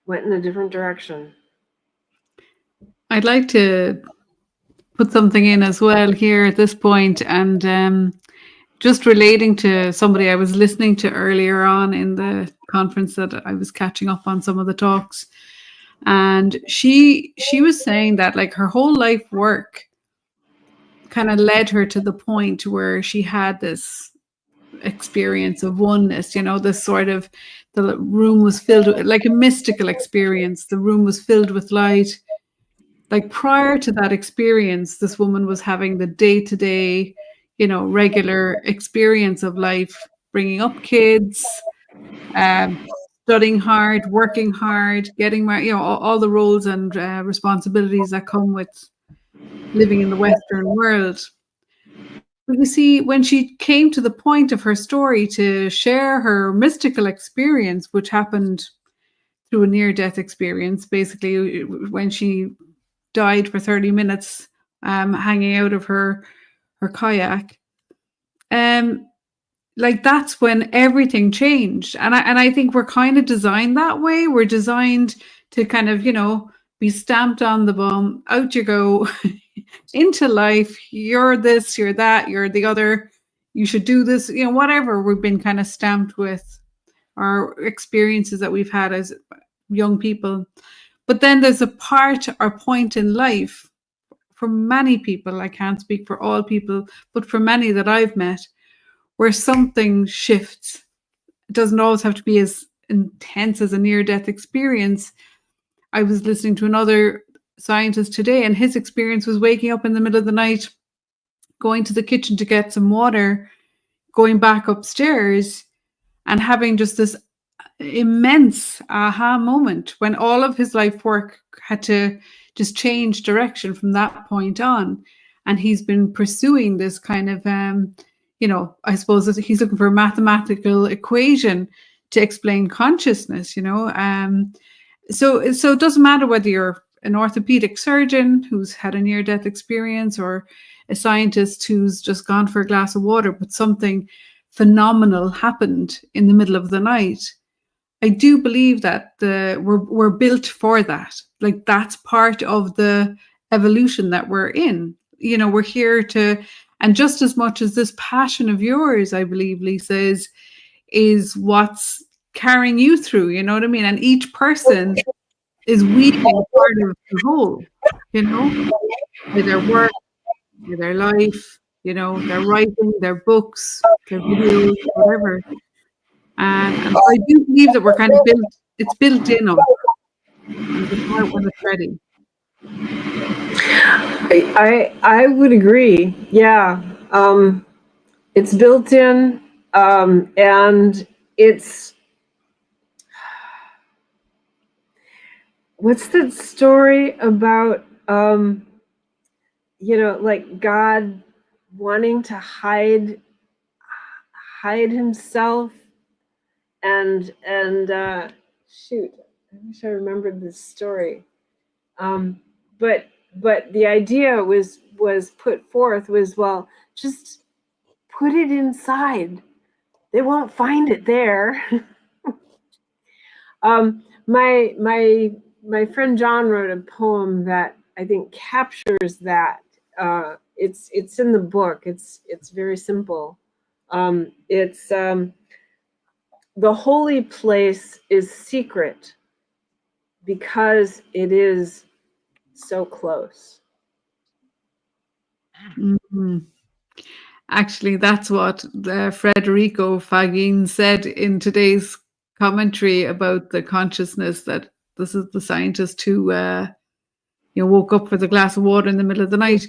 went in a different direction. I'd like to put something in as well here at this point, and just relating to somebody I was listening to earlier on in the conference that I was catching up on some of the talks, and she was saying that, like, her whole life work kind of led her to the point where she had this experience of oneness, this sort of, the room was filled with, like, a mystical experience. The room was filled with light. Like, prior to that experience, this woman was having the day-to-day, regular experience of life, bringing up kids, studying hard, working hard, getting married, all the roles and responsibilities that come with living in the Western world. But you see, when she came to the point of her story to share her mystical experience, which happened through a near-death experience, basically when she died for 30 minutes hanging out of her kayak, like, that's when everything changed. And I think we're kind of designed that way. We're designed to kind of, be stamped on the bum, out you go into life. You're this, you're that, you're the other, you should do this, whatever we've been kind of stamped with, our experiences that we've had as young people. But then there's a part or point in life, for many people, I can't speak for all people, but for many that I've met, where something shifts. It doesn't always have to be as intense as a near-death experience. I was listening to another scientist today, and his experience was waking up in the middle of the night, going to the kitchen to get some water, going back upstairs, and having just this immense aha moment when all of his life work had to just change direction from that point on. And he's been pursuing this kind of, I suppose he's looking for a mathematical equation to explain consciousness, So it doesn't matter whether you're an orthopedic surgeon who's had a near-death experience or a scientist who's just gone for a glass of water, but something phenomenal happened in the middle of the night. I do believe that we're built for that. Like, that's part of the evolution that we're in. We're here to, and just as much as this passion of yours, I believe, Lisa, is what's carrying you through, you know what I mean? And each person is weaving part of the whole, with their work, with their life, their writing, their books, their videos, whatever. And so I do believe that we're kind of it's built in us. And it's right when it's ready. I would agree. Yeah. It's built in, and it's, what's that story about, like God wanting to hide himself, and shoot, I wish I remembered this story. But the idea was put forth was, well, just put it inside. They won't find it there. My friend John wrote a poem that I think captures that. It's in the book. It's very simple. It's the holy place is secret because it is so close. Mm-hmm. Actually, that's what Federico Fagin said in today's commentary about the consciousness, that this is the scientist who woke up with a glass of water in the middle of the night.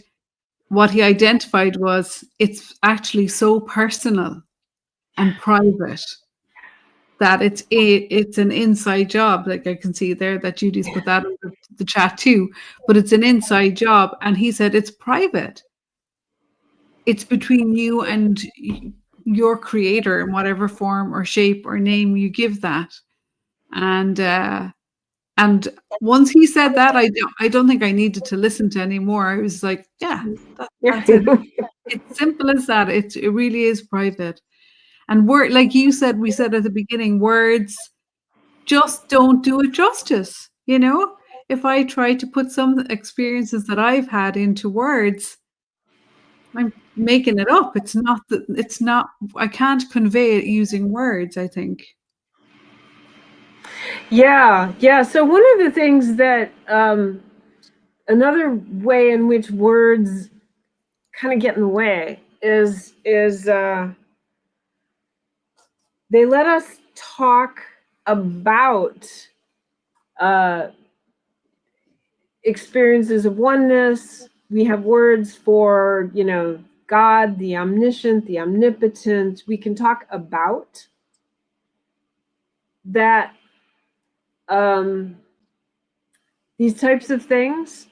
What he identified was it's actually so personal and private that it's an inside job. Like, I can see there that Judy's put that in the chat too, but it's an inside job. And he said it's private. It's between you and your creator in whatever form or shape or name you give that. And once he said that, I don't think I needed to listen to any more. I was like, yeah, that's it. It's simple as that. It really is private. And word, like you said, we said at the beginning, words just don't do it justice. If I try to put some experiences that I've had into words, I'm making it up. It's not, I can't convey it using words, I think. Yeah. So one of the things that, another way in which words kind of get in the way is they let us talk about experiences of oneness. We have words for, God, the omniscient, the omnipotent. We can talk about that, these types of things.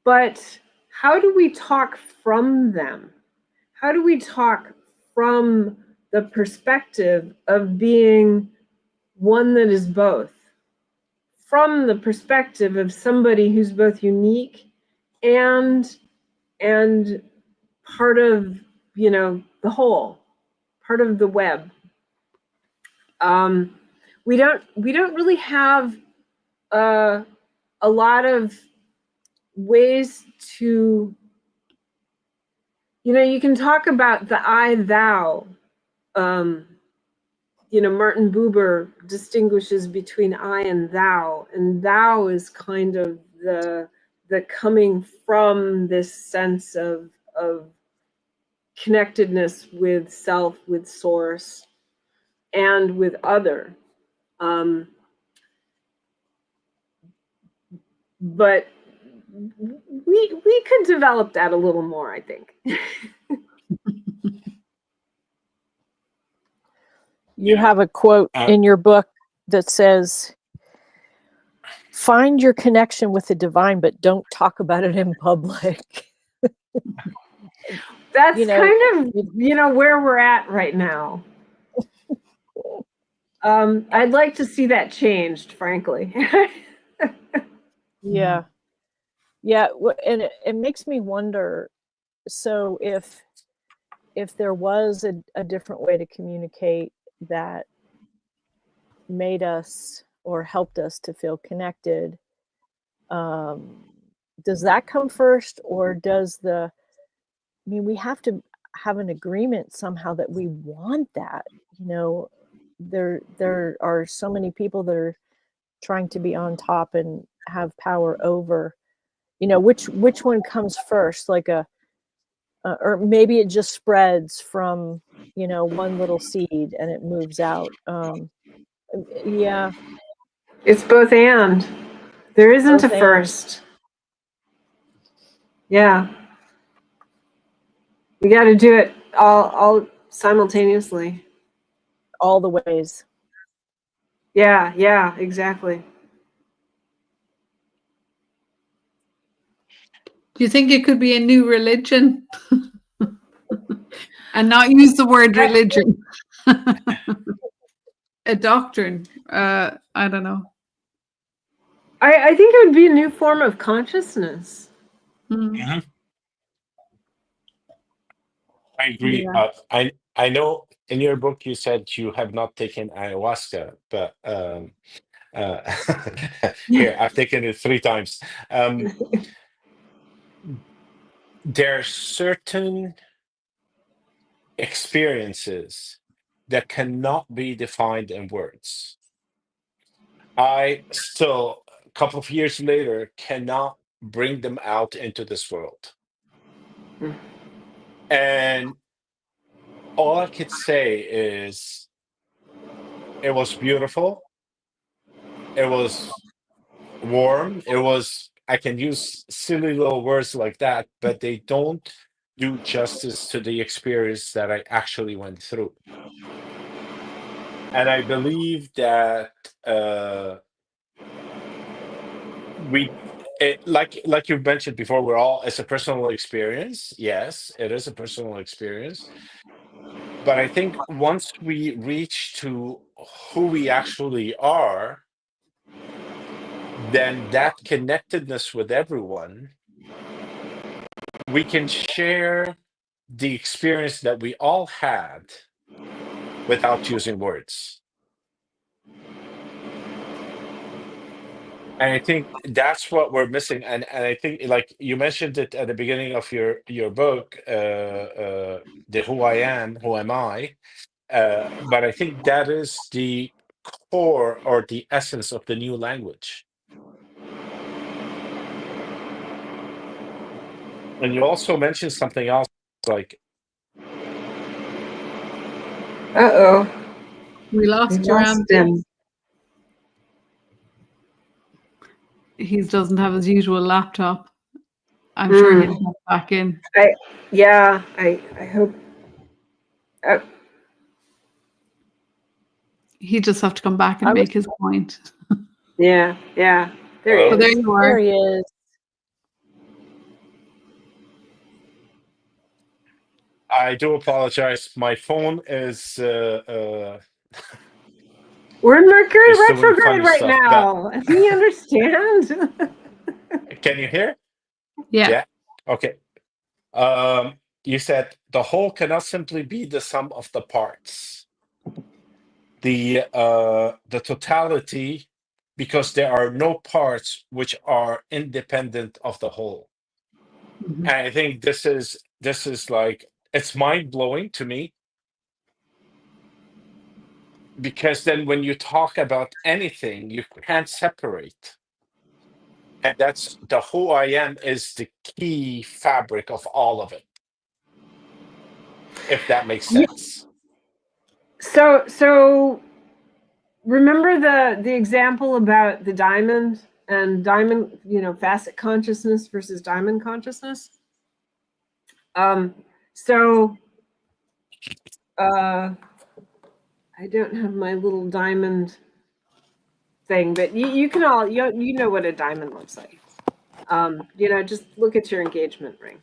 But how do we talk from them? How do we talk from the perspective of being one that is both? From the perspective of somebody who's both unique and part of, the whole, part of the web. We don't really have a lot of ways to, you can talk about the I, thou. Martin Buber distinguishes between I and thou is kind of the coming from this sense of connectedness with self, with source, and with other. But we could develop that a little more, I think. You have a quote in your book that says, "Find your connection with the divine, but don't talk about it in public." That's kind of, where we're at right now. I'd like to see that changed, frankly. Yeah. Yeah. And it makes me wonder, so if there was a different way to communicate that made us or helped us to feel connected, does that come first, or does we have to have an agreement somehow that we want that? There are so many people that are trying to be on top and have power over, which one comes first, like or maybe it just spreads from, one little seed and it moves out. Yeah. It's both and. There isn't Both a first. Yeah. We got to do it all simultaneously. All the ways. Yeah, exactly. Do you think it could be a new religion? And not use the word religion. A doctrine. I don't know. I think it would be a new form of consciousness. I agree. Yeah. I know in your book you said you have not taken ayahuasca, but here I've taken it 3 times. There are certain experiences that cannot be defined in words. I still, a couple of years later, cannot bring them out into this world. And all I could say is it was beautiful. It was warm. I can use silly little words like that, but they don't do justice to the experience that I actually went through. And I believe that like you mentioned before, it's a personal experience. Yes, it is a personal experience. But I think once we reach to who we actually are, then that connectedness with everyone, we can share the experience that we all had without using words. And I think that's what we're missing. And I think, like you mentioned it at the beginning of your book, the Who I Am, Who Am I? But I think that is the core or the essence of the new language. And you also mentioned something else, like, Uh-oh. We lost him. He doesn't have his usual laptop. I'm sure he'll get back in. I hope. He just have to come back and make his point. Yeah. There he is. There you are. There he is. I do apologize. My phone is We're in Mercury is doing retrograde funny right stuff, now. Do you understand? Can you hear? Yeah. Okay. You said the whole cannot simply be the sum of the parts. The totality, because there are no parts which are independent of the whole. Mhm. And I think this is like, it's mind blowing to me, because then when you talk about anything, you can't separate. And that's the who I am is the key fabric of all of it, if that makes sense. So remember the example about the diamond and diamond, facet consciousness versus diamond consciousness. So I don't have my little diamond thing, but you can all you know what a diamond looks like. Just look at your engagement ring.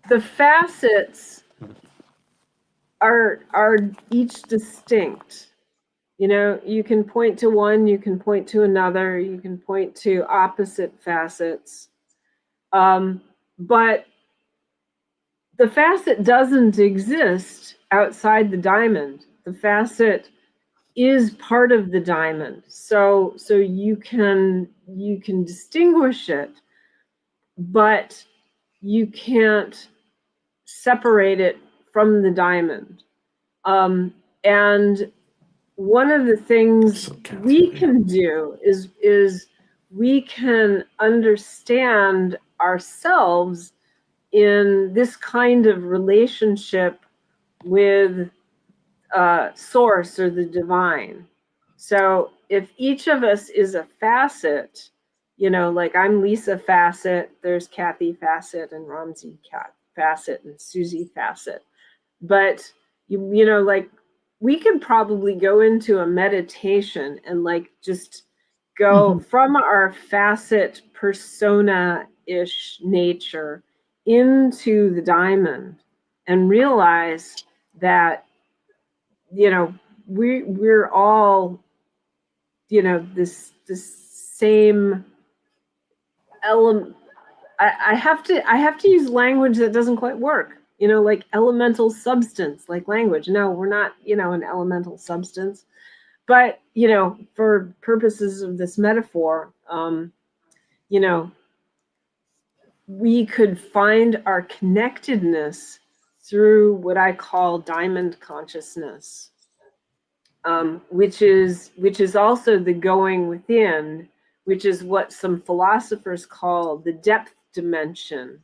The facets are each distinct. You can point to one, you can point to another, you can point to opposite facets. But the facet doesn't exist outside the diamond. The facet is part of the diamond. So you can distinguish it, but you can't separate it from the diamond. And one of the things we can do is we can understand ourselves in this kind of relationship with source or the divine. So if each of us is a facet, like I'm Lisa Facet, there's Kathy Facet and Ramsey Facet and Susie Facet. But like we could probably go into a meditation and like just go from our facet persona-ish nature into the diamond and realize that we're all this same element. I have to use language that doesn't quite work, like elemental substance, like language. No, we're not an elemental substance, but for purposes of this metaphor, we could find our connectedness through what I call diamond consciousness, which is also the going within, which is what some philosophers call the depth dimension.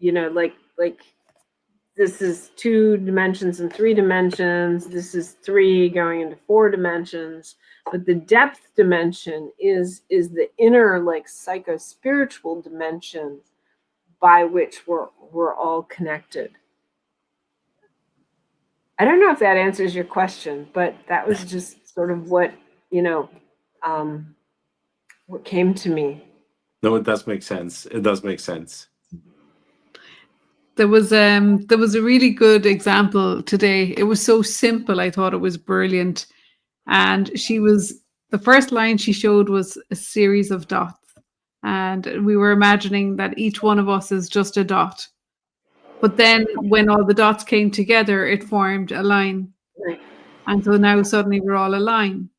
Like this is 2 dimensions and 3 dimensions. This is 3 going into 4 dimensions. But the depth dimension is the inner, like psycho-spiritual dimension by which we're all connected. I don't know if that answers your question, but that was just sort of what what came to me. No, it does make sense. It does make sense. There was a really good example today. It was so simple. I thought it was brilliant. And the first line she showed was a series of dots. And we were imagining that each one of us is just a dot. But then when all the dots came together, it formed a line. Right. And so now suddenly we're all a line.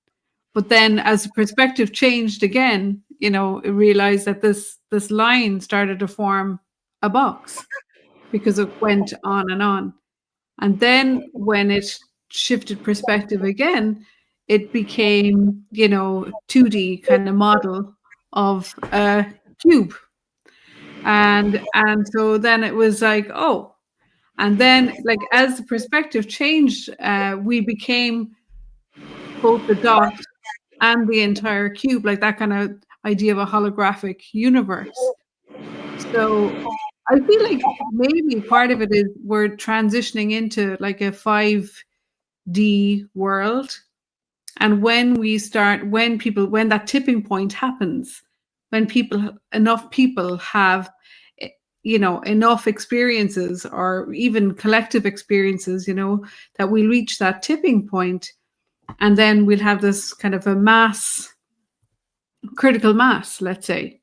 But then as the perspective changed again, it realized that this line started to form a box because it went on. And then when it shifted perspective again, it became, 2D kind of model of a cube. And so then it was like, oh, and then like as the perspective changed, we became both the dot and the entire cube, like that kind of idea of a holographic universe. So I feel like maybe part of it is we're transitioning into like a 5D world. And when that tipping point happens, when enough people have, enough experiences or even collective experiences, that we'll reach that tipping point, and then we'll have this kind of a critical mass, let's say.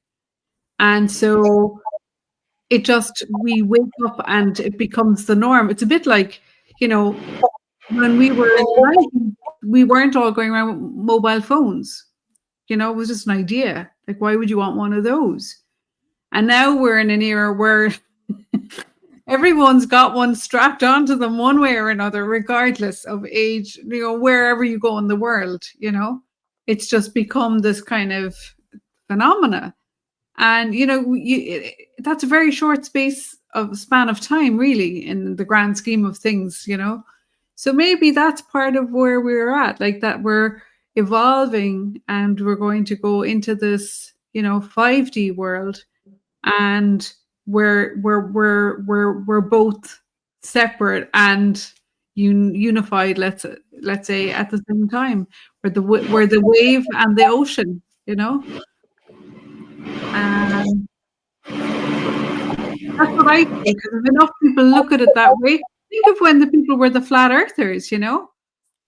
And so we wake up and it becomes the norm. It's a bit like, when we were in the 90s, we weren't all going around with mobile phones. It was just an idea. Like, why would you want one of those? And now we're in an era where everyone's got one strapped onto them one way or another, regardless of age, wherever you go in the world, It's just become this kind of phenomena. And, you know, that's a very short span of time, really, in the grand scheme of things, you know. So maybe that's part of where we're at, like that we're evolving and we're going to go into this, you know, 5D world, and we're both separate and unified, let's say, at the same time. We're the wave and the ocean, you know. That's what I think. Because if enough people look at it that way, think of when the people were the flat earthers, you know.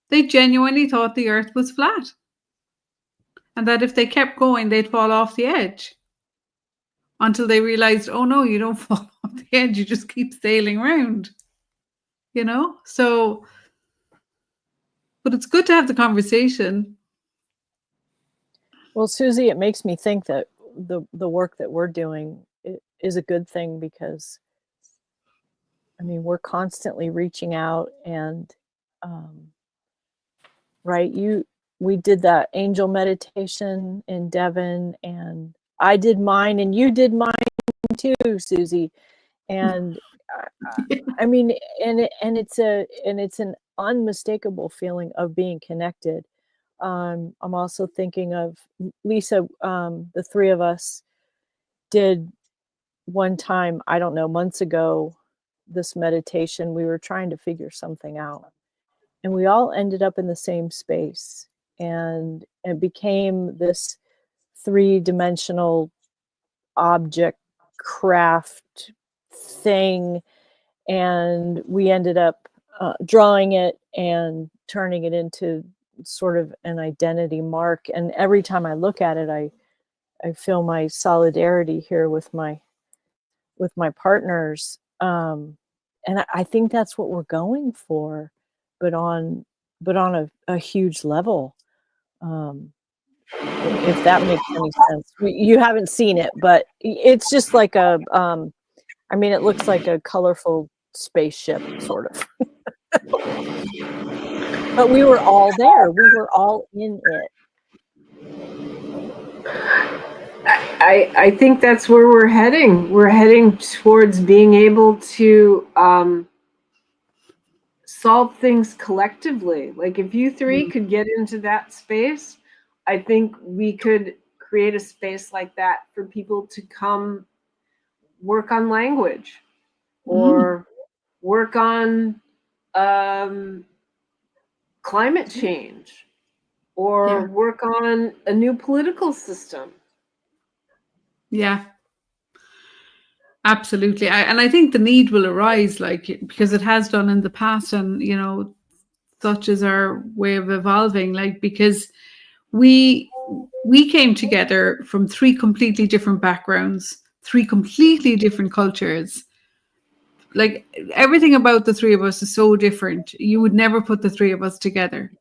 They genuinely thought the earth was flat. And that if they kept going, they'd fall off the edge. Until they realized, oh no, you don't fall off the edge, you just keep sailing around. You know? So, but it's good to have the conversation. Well, Susie, it makes me think that the work that we're doing is a good thing, because I mean, we're constantly reaching out, and right, we did that angel meditation in Devon, and I did mine, and you did mine too, Susie. And I mean, it's an unmistakable feeling of being connected. I'm also thinking of Lisa. The three of us did one time, I don't know, months ago, this meditation. We were trying to figure something out, and we all ended up in the same space, and it became this 3-dimensional object craft thing, and we ended up drawing it and turning it into sort of an identity mark. And every time I look at it, I feel my solidarity here with my partners, and I think that's what we're going for, but on a huge level. If that makes any sense. You haven't seen it, but it's just like a I mean, it looks like a colorful spaceship, sort of. But we were all there. We were all in it. I think that's where we're heading. We're heading towards being able to solve things collectively. Like if you three could get into that space, I think we could create a space like that for people to come work on language or work on climate change or work on a new political system. Yeah, absolutely. And I think the need will arise, like, because it has done in the past, and, you know, such is our way of evolving, like, because we came together from 3 completely different backgrounds, 3 completely different cultures. Like, everything about the 3 of us is so different. You would never put the 3 of us together.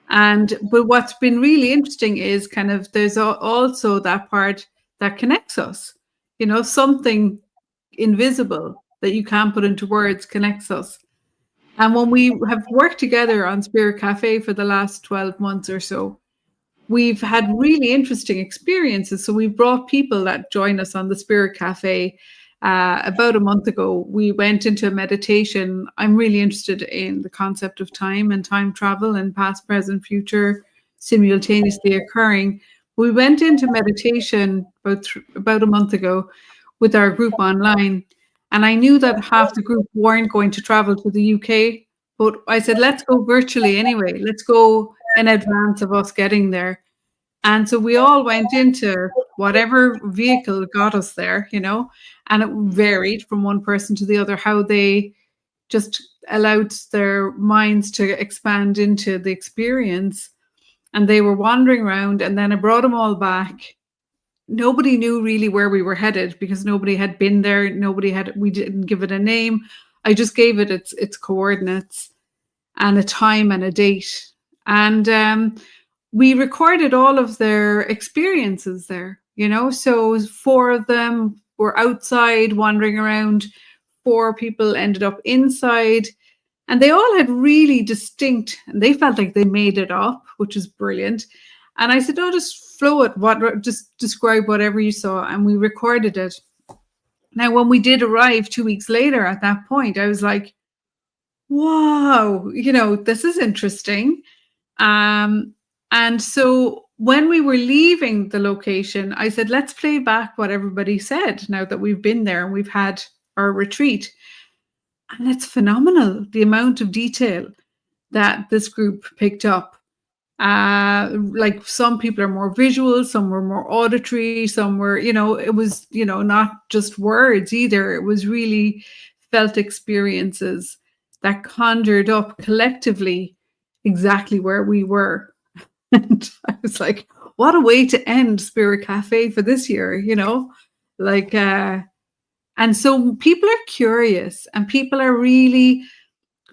But what's been really interesting is kind of there's also that part that connects us, you know, something invisible that you can't put into words connects us. And when we have worked together on Spirit Cafe for the last 12 months or so, we've had really interesting experiences. So we've brought people that join us on the Spirit Cafe. About a month ago, we went into a meditation. I'm really interested in the concept of time and time travel and past, present, future simultaneously occurring. We went into meditation about a month ago with our group online. And I knew that half the group weren't going to travel to the UK, but I said, let's go virtually anyway. Let's go in advance of us getting there. And so we all went into whatever vehicle got us there, you know, and it varied from one person to the other, how they just allowed their minds to expand into the experience. And they were wandering around, and then I brought them all back. Nobody knew really where we were headed because nobody had been there. We didn't give it a name. I just gave it its coordinates and a time and a date. And we recorded all of their experiences there, you know. So 4 of them were outside wandering around. 4 people ended up inside. And they all had really distinct, and they felt like they made it up, which is brilliant. And I said, no, just flow it. Just describe whatever you saw. And we recorded it. Now, when we did arrive 2 weeks later at that point, I was like, wow, this is interesting. And so when we were leaving the location, I said, let's play back what everybody said now that we've been there and we've had our retreat. And it's phenomenal, the amount of detail that this group picked up. Like some people are more visual, some were more auditory, some were, it was, not just words either. It was really felt experiences that conjured up collectively exactly where we were. And I was like, what a way to end Spirit Cafe for this year, and so people are curious and people are really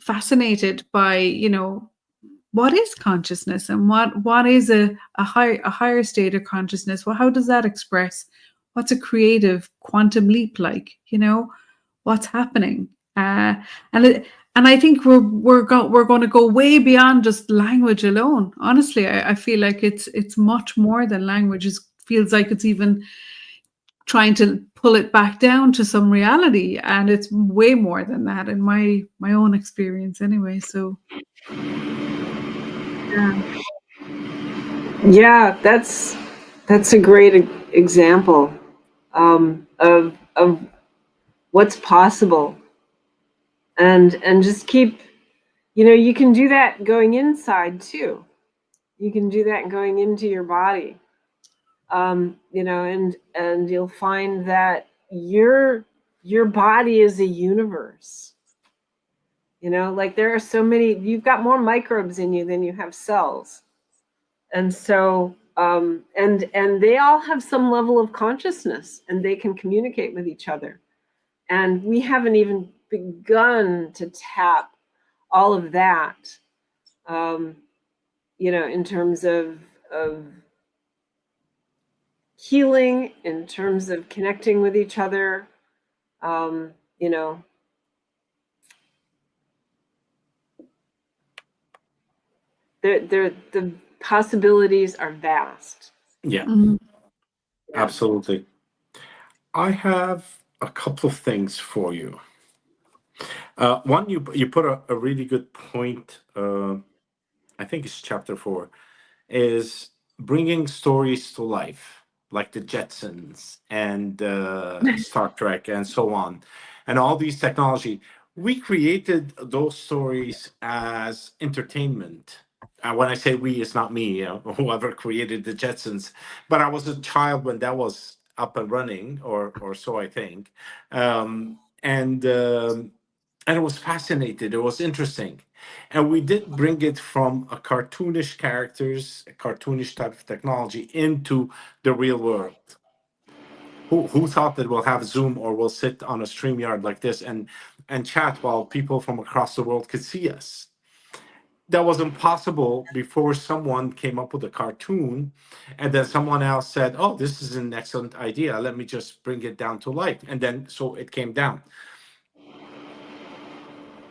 fascinated by, what is consciousness and what is a higher state of consciousness? Well, how does that express? What's a creative quantum leap like? What's happening? And I think we're going to go way beyond just language alone. Honestly, I feel like it's much more than language. It feels like it's even trying to pull it back down to some reality, and it's way more than that in my own experience anyway. So Yeah, that's a great example of what's possible, and just keep, you can do that going inside too. You can do that going into your body, and you'll find that your body is a universe. Like there are so many. You've got more microbes in you than you have cells. And so, and they all have some level of consciousness, and they can communicate with each other. And we haven't even begun to tap all of that, in terms of healing, in terms of connecting with each other, the possibilities are vast. Yeah, mhm. absolutely. I have a couple of things for you. One, you put a really good point. I think it's chapter 4, is bringing stories to life, like the Jetsons and Star Trek and so on, and all these technology. We created those stories as entertainment. When I say we, it's not me, whoever created the Jetsons, but I was a child when that was up and running, or so I think, and it was fascinating. It was interesting, and we did bring it from a cartoonish characters, a cartoonish type of technology into the real world. Who thought that we'll have Zoom or we'll sit on a StreamYard like this and chat while people from across the world could see us? That was impossible before someone came up with a cartoon, and then someone else said, "Oh, this is an excellent idea. Let me just bring it down to life." And then so it came down.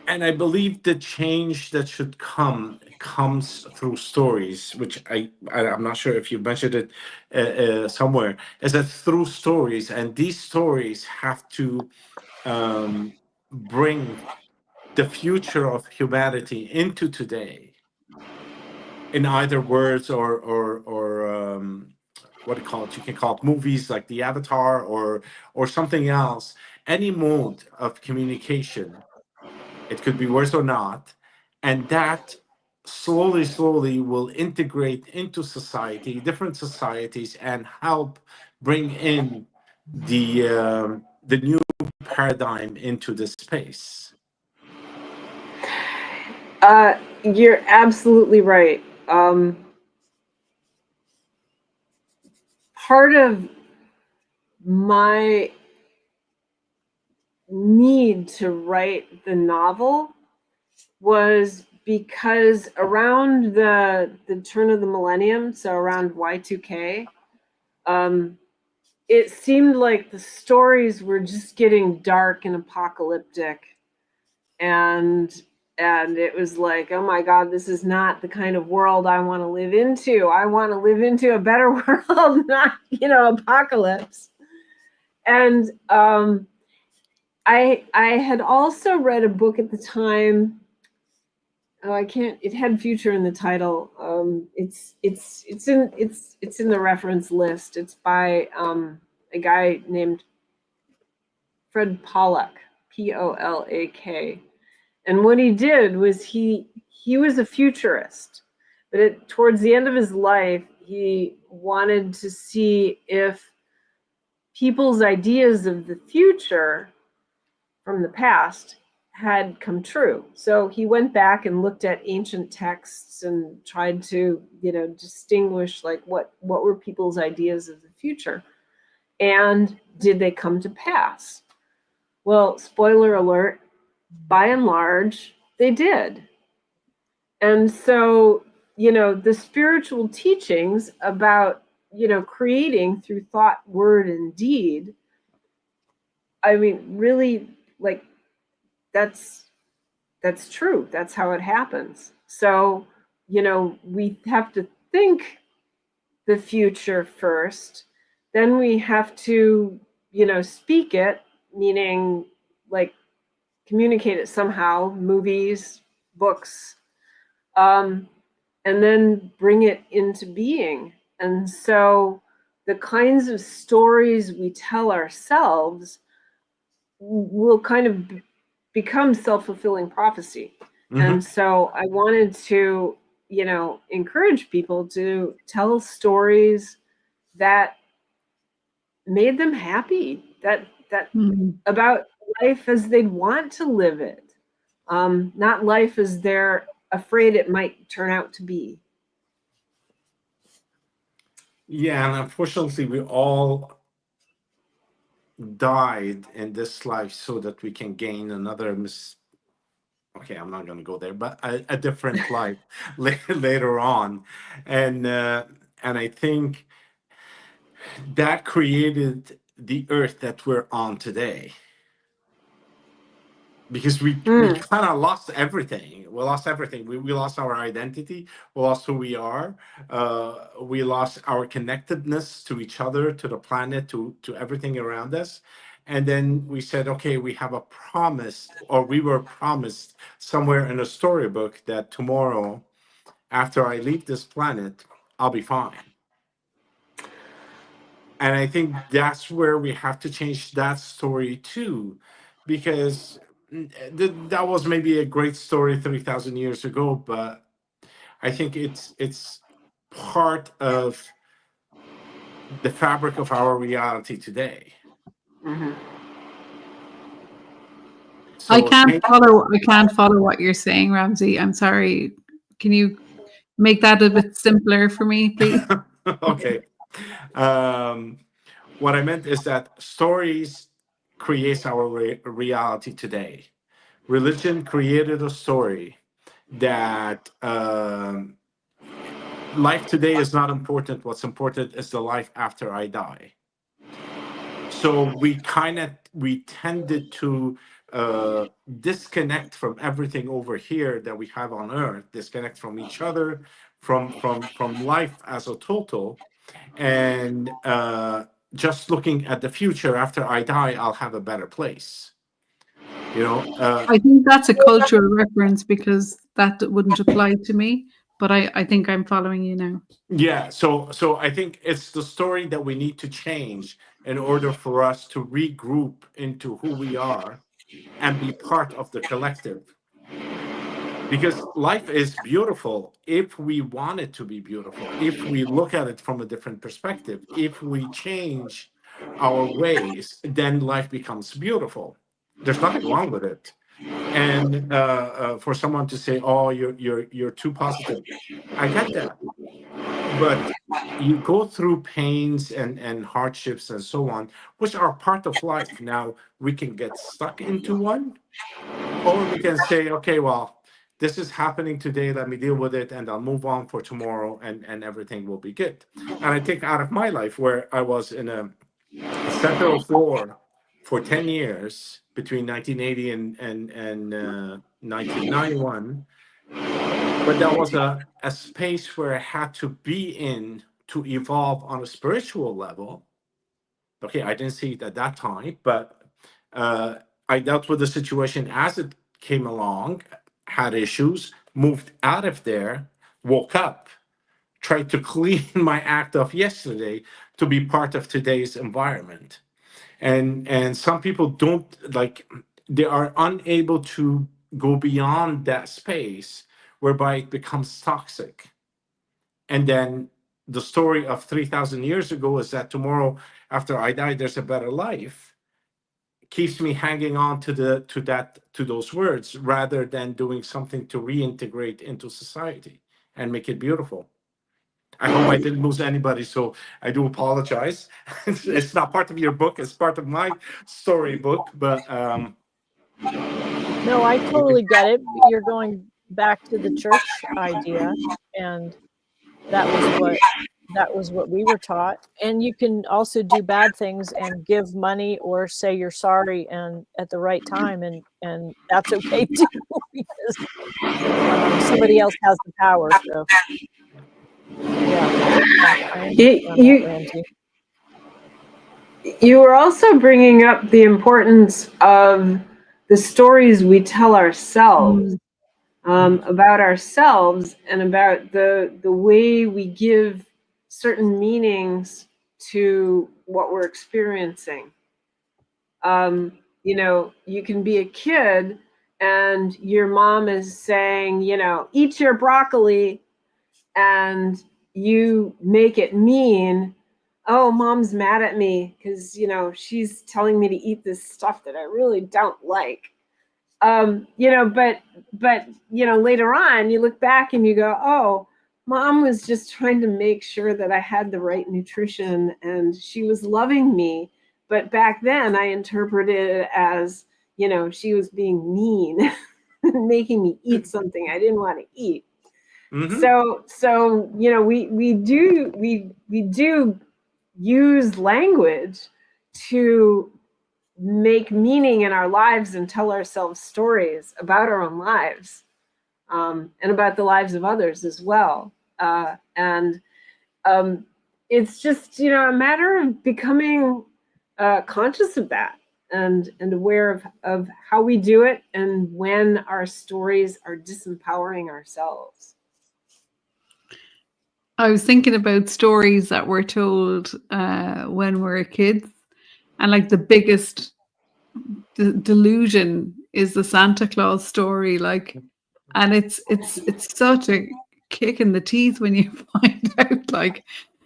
And I believe the change that should comes through stories, which I'm not sure if you mentioned it somewhere, is that through stories, and these stories have to bring the future of humanity into today in either words or what do you call it? You can call it movies like the Avatar or something else. Any mode of communication, it could be worse or not, and that slowly will integrate into society, different societies, and help bring in the new paradigm into the space. You're absolutely right. Part of my need to write the novel was because around the turn of the millennium, so around Y2K, it seemed like the stories were just getting dark and apocalyptic, and And it was like, oh my God, this is not the kind of world I want to live into. I want to live into a better world, not, apocalypse. And I had also read a book at the time. Oh, I can't. It had future in the title. It's in the reference list. It's by a guy named Fred Pollack, Polak. And what he did was he was a futurist, but towards the end of his life, he wanted to see if people's ideas of the future from the past had come true. So he went back and looked at ancient texts and tried to, distinguish like what were people's ideas of the future, and did they come to pass? Well, spoiler alert, by and large, they did. And so, the spiritual teachings about, creating through thought, word, and deed, I mean, really, like, that's true. That's how it happens. So, we have to think the future first, then we have to, speak it, meaning like communicate it somehow, movies, books, and then bring it into being. And so the kinds of stories we tell ourselves will kind of become self-fulfilling prophecy. Mm-hmm. And so I wanted to, encourage people to tell stories that made them happy, that about life as they'd want to live it, not life as they're afraid it might turn out to be. Yeah, and unfortunately, we all died in this life so that we can gain another okay, I'm not going to go there, but a different life later on, and I think that created the earth that we're on today, because we kind of lost everything. We lost everything. We lost our identity. We lost who we are. We lost our connectedness to each other, to the planet, to everything around us. And then we said, okay, we have a promise, or we were promised somewhere in a storybook that tomorrow, after I leave this planet, I'll be fine. And I think that's where we have to change that story too, because that was maybe a great story 3,000 years ago, but I think it's part of the fabric of our reality today. Mm-hmm. So I can't follow what you're saying, Ramsey. I'm sorry. Can you make that a bit simpler for me, please? Okay. What I meant is that stories creates our reality today. Religion created a story that life today is not important. What's important is the life after I die. So we tended to disconnect from everything over here that we have on Earth, disconnect from each other, from life as a total, and just looking at the future. After I die, I'll have a better place. I think that's a cultural reference because that wouldn't apply to me, but I think I'm following you now. Yeah, so I think it's the story that we need to change in order for us to regroup into who we are and be part of the collective. Because life is beautiful if we want it to be beautiful, if we look at it from a different perspective, if we change our ways, then life becomes beautiful. There's nothing wrong with it. And for someone to say, "Oh, you're too positive," I get that. But you go through pains and hardships and so on, which are part of life. Now we can get stuck into one, or we can say, okay, well, this is happening today, let me deal with it, and I'll move on for tomorrow, and everything will be good. And I think out of my life, where I was in a center of war for 10 years between 1980 and 1991, but that was a space where I had to be in to evolve on a spiritual level. Okay, I didn't see it at that time, but I dealt with the situation as it came along, had issues, moved out of there, woke up, tried to clean my act of yesterday to be part of today's environment. And some people don't, like, they are unable to go beyond that space, whereby it becomes toxic. And then the story of 3,000 years ago is that tomorrow after I die there's a better life, keeps me hanging on to those words, rather than doing something to reintegrate into society and make it beautiful. I hope I didn't lose anybody, so I do apologize. It's not part of your book, it's part of my storybook, but No, I totally get it. You're going back to the church idea, and that was what we were taught. And you can also do bad things and give money or say you're sorry and at the right time, and that's okay too, because somebody else has the power. So yeah, I understand that, Ramsey. You were also bringing up the importance of the stories we tell ourselves, about ourselves, and about the way we give certain meanings to what we're experiencing. You know, you can be a kid and your mom is saying, you know, eat your broccoli, and you make it mean, oh, mom's mad at me because, you know, she's telling me to eat this stuff that I really don't like. You know, but you know, later on you look back and you go, oh, mom was just trying to make sure that I had the right nutrition and she was loving me. But back then I interpreted it as, you know, she was being mean, making me eat something I didn't want to eat. So you know, we do use language to make meaning in our lives and tell ourselves stories about our own lives, and about the lives of others as well. And it's just, you know, a matter of becoming conscious of that, and aware of how we do it and when our stories are disempowering ourselves. I was thinking about stories that were told when we were kids, and like the biggest delusion is the Santa Claus story. Like, and it's such a kick in the teeth when you find out, like,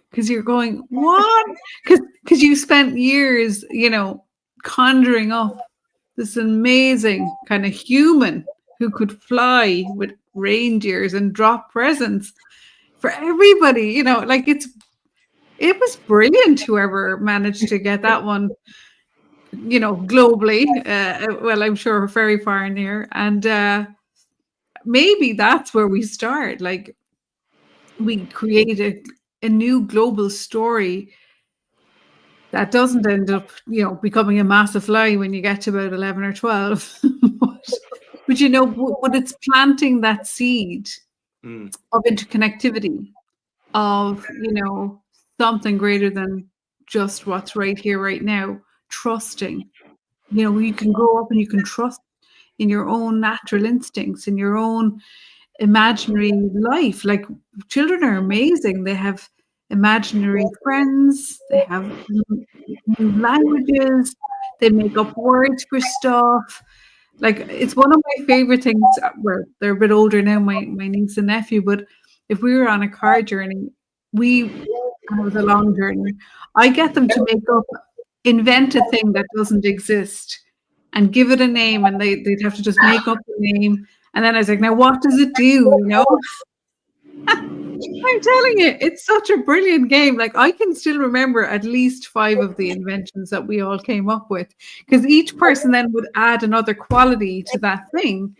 because you're going, what? Because you spent years, you know, conjuring up this amazing kind of human who could fly with reindeers and drop presents for everybody, you know, like it was brilliant whoever managed to get that one, you know, globally. Well, I'm sure very far and near. And maybe that's where we start. Like, we create a new global story that doesn't end up, you know, becoming a massive lie when you get to about 11 or 12. but you know, but it's planting that seed of interconnectivity, of, you know, something greater than just what's right here, right now, trusting. You know, you can grow up and you can trust in your own natural instincts, in your own imaginary life. Like, children are amazing. They have imaginary friends, they have new languages, they make up words for stuff. Like, it's one of my favorite things. Well, they're a bit older now, my niece and nephew, but if we were on a car journey, and it was a long journey, I get them to invent a thing that doesn't exist and give it a name, and they'd have to just make up the name. And then I was like, now what does it do? You know? I'm telling you, it's such a brilliant game. Like, I can still remember at least 5 of the inventions that we all came up with, because each person then would add another quality to that thing.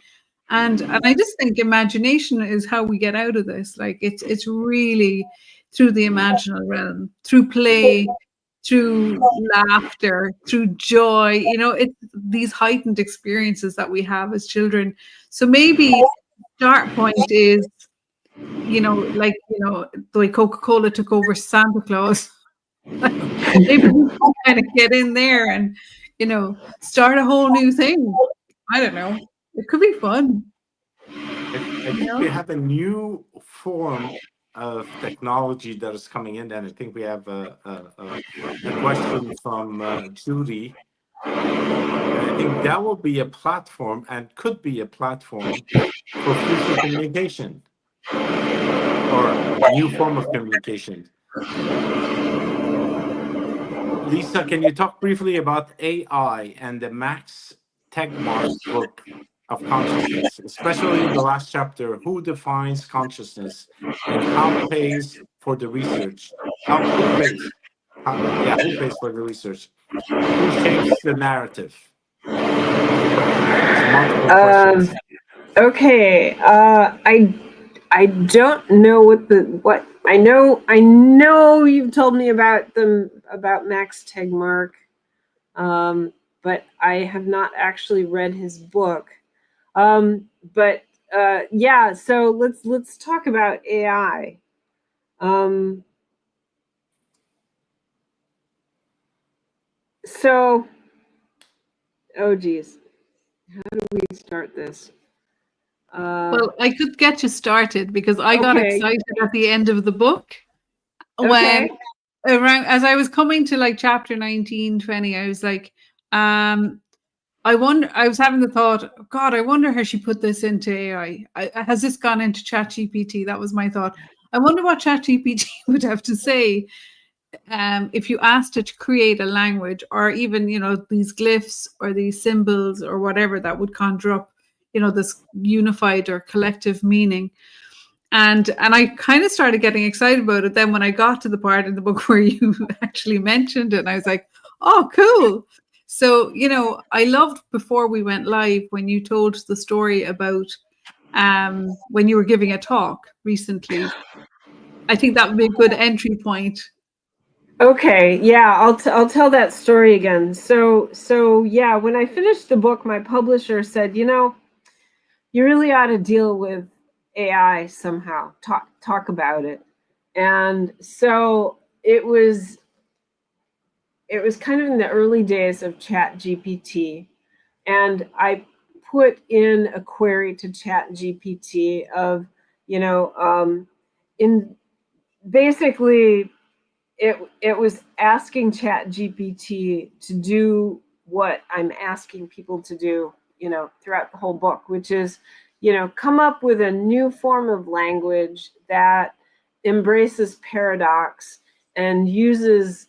And I just think imagination is how we get out of this. Like, it's really through the imaginal realm, through play, through laughter, through joy. You know, it's these heightened experiences that we have as children. So maybe the start point is, you know, like, you know, the way Coca-Cola took over Santa Claus. Maybe we can kind of get in there and, you know, start a whole new thing. I don't know. It could be fun. I think we have a new form of technology that is coming in, and I think we have a question from Judy. And I think that will be a platform, and could be a platform for future communication or new form of communication. Lisa, can you talk briefly about AI and the Max Tegmark book of consciousness, especially the last chapter, who defines consciousness and how pays for the research? Who pays? Who pays for the research? Who shapes the narrative? It's multiple questions. Okay. I don't know what I know you've told me about Max Tegmark, but I have not actually read his book. But yeah, so let's talk about AI. So, oh geez, how do we start this? Well, I could get you started because I got Okay. excited at the end of the book when Okay. around as I was coming to like chapter 19, 20, I was like, I was having the thought, God, I wonder how she put this into AI. Has this gone into ChatGPT? That was my thought. I wonder what ChatGPT would have to say if you asked it to create a language, or even, you know, these glyphs or these symbols or whatever that would conjure up, you know, this unified or collective meaning. And I kind of started getting excited about it then when I got to the part in the book where you actually mentioned it, and I was like, oh, cool. So, you know, I loved before we went live when you told the story about when you were giving a talk recently. I think that would be a good entry point. Okay, yeah, I'll tell that story again. So yeah, when I finished the book, my publisher said, you know, you really ought to deal with AI somehow. Talk about it. And so it was kind of in the early days of ChatGPT, and I put in a query to ChatGPT of, you know, in basically it was asking ChatGPT to do what I'm asking people to do, you know, throughout the whole book, which is, you know, come up with a new form of language that embraces paradox and uses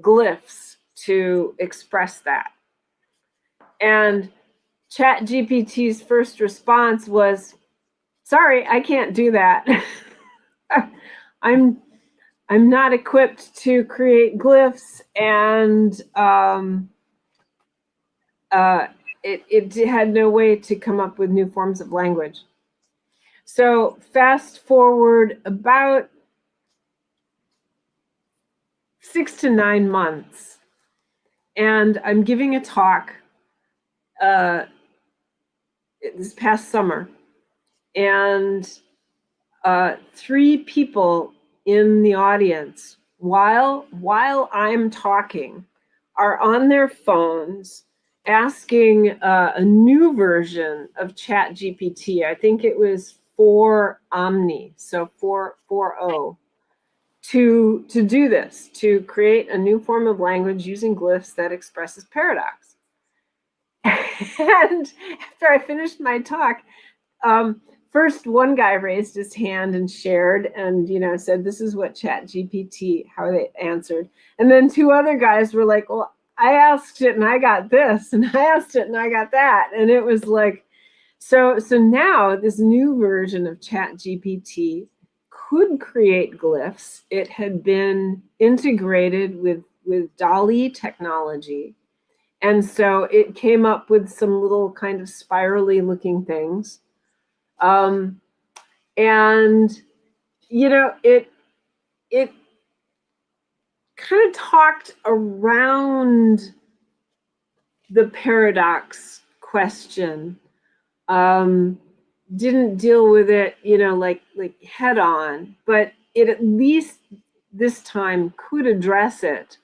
glyphs to express that. And ChatGPT's first response was, sorry, I can't do that. I'm not equipped to create glyphs, and it had no way to come up with new forms of language. So fast forward about 6 to 9 months, and I'm giving a talk this past summer, and 3 people in the audience, while I'm talking, are on their phones asking a new version of ChatGPT. I think it was 4 Omni, so 4.0, to do this, to create a new form of language using glyphs that expresses paradox. And after I finished my talk, first one guy raised his hand and shared, and, you know, said, this is what ChatGPT, how they answered. And then 2 other guys were like, well, I asked it and I got this, and I asked it and I got that. And it was like, so now this new version of ChatGPT could create glyphs. It had been integrated with DALL-E technology. And so it came up with some little kind of spirally looking things. And, you know, it kind of talked around the paradox question. Didn't deal with it, like head on, but it at least this time could address it.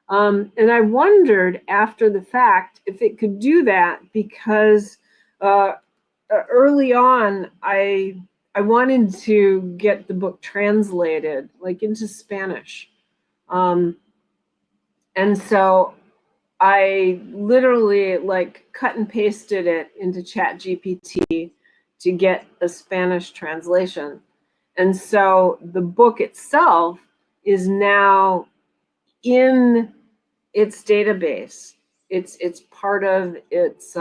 And I wondered after the fact if it could do that, because early on I wanted to get the book translated into Spanish. And so I literally cut and pasted it into ChatGPT to get a Spanish translation. And so the book itself is now in its database. It's part of its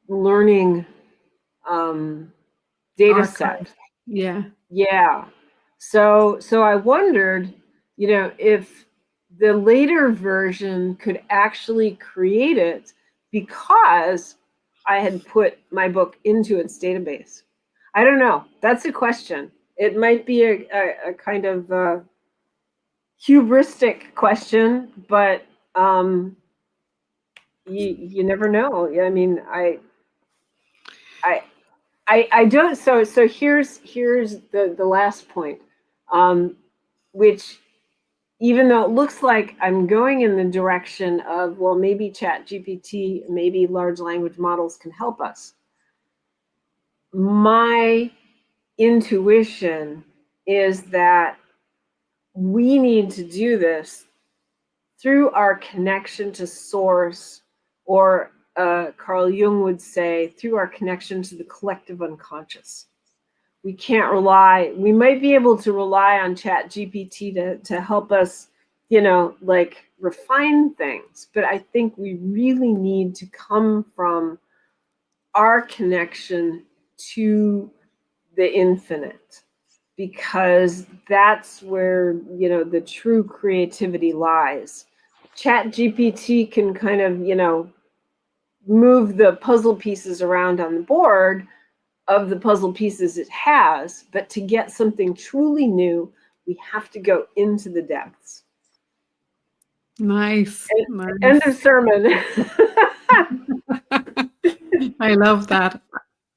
learning data set. Yeah. So I wondered, if the later version could actually create it because I had put my book into its database. I don't know. That's a question. It might be a kind of hubristic question, but you never know. I mean, I don't. So here's the last point, which, even though it looks like I'm going in the direction of, well, maybe ChatGPT, maybe large language models can help us, my intuition is that we need to do this through our connection to source, or Carl Jung would say, through our connection to the collective unconscious. We can't rely, we might be able to rely on ChatGPT to help us, refine things, but I think we really need to come from our connection to the infinite, because that's where, the true creativity lies. ChatGPT can kind of, move the puzzle pieces around on the board of the puzzle pieces it has, but to get something truly new, we have to go into the depths. Nice. End of sermon. I love that.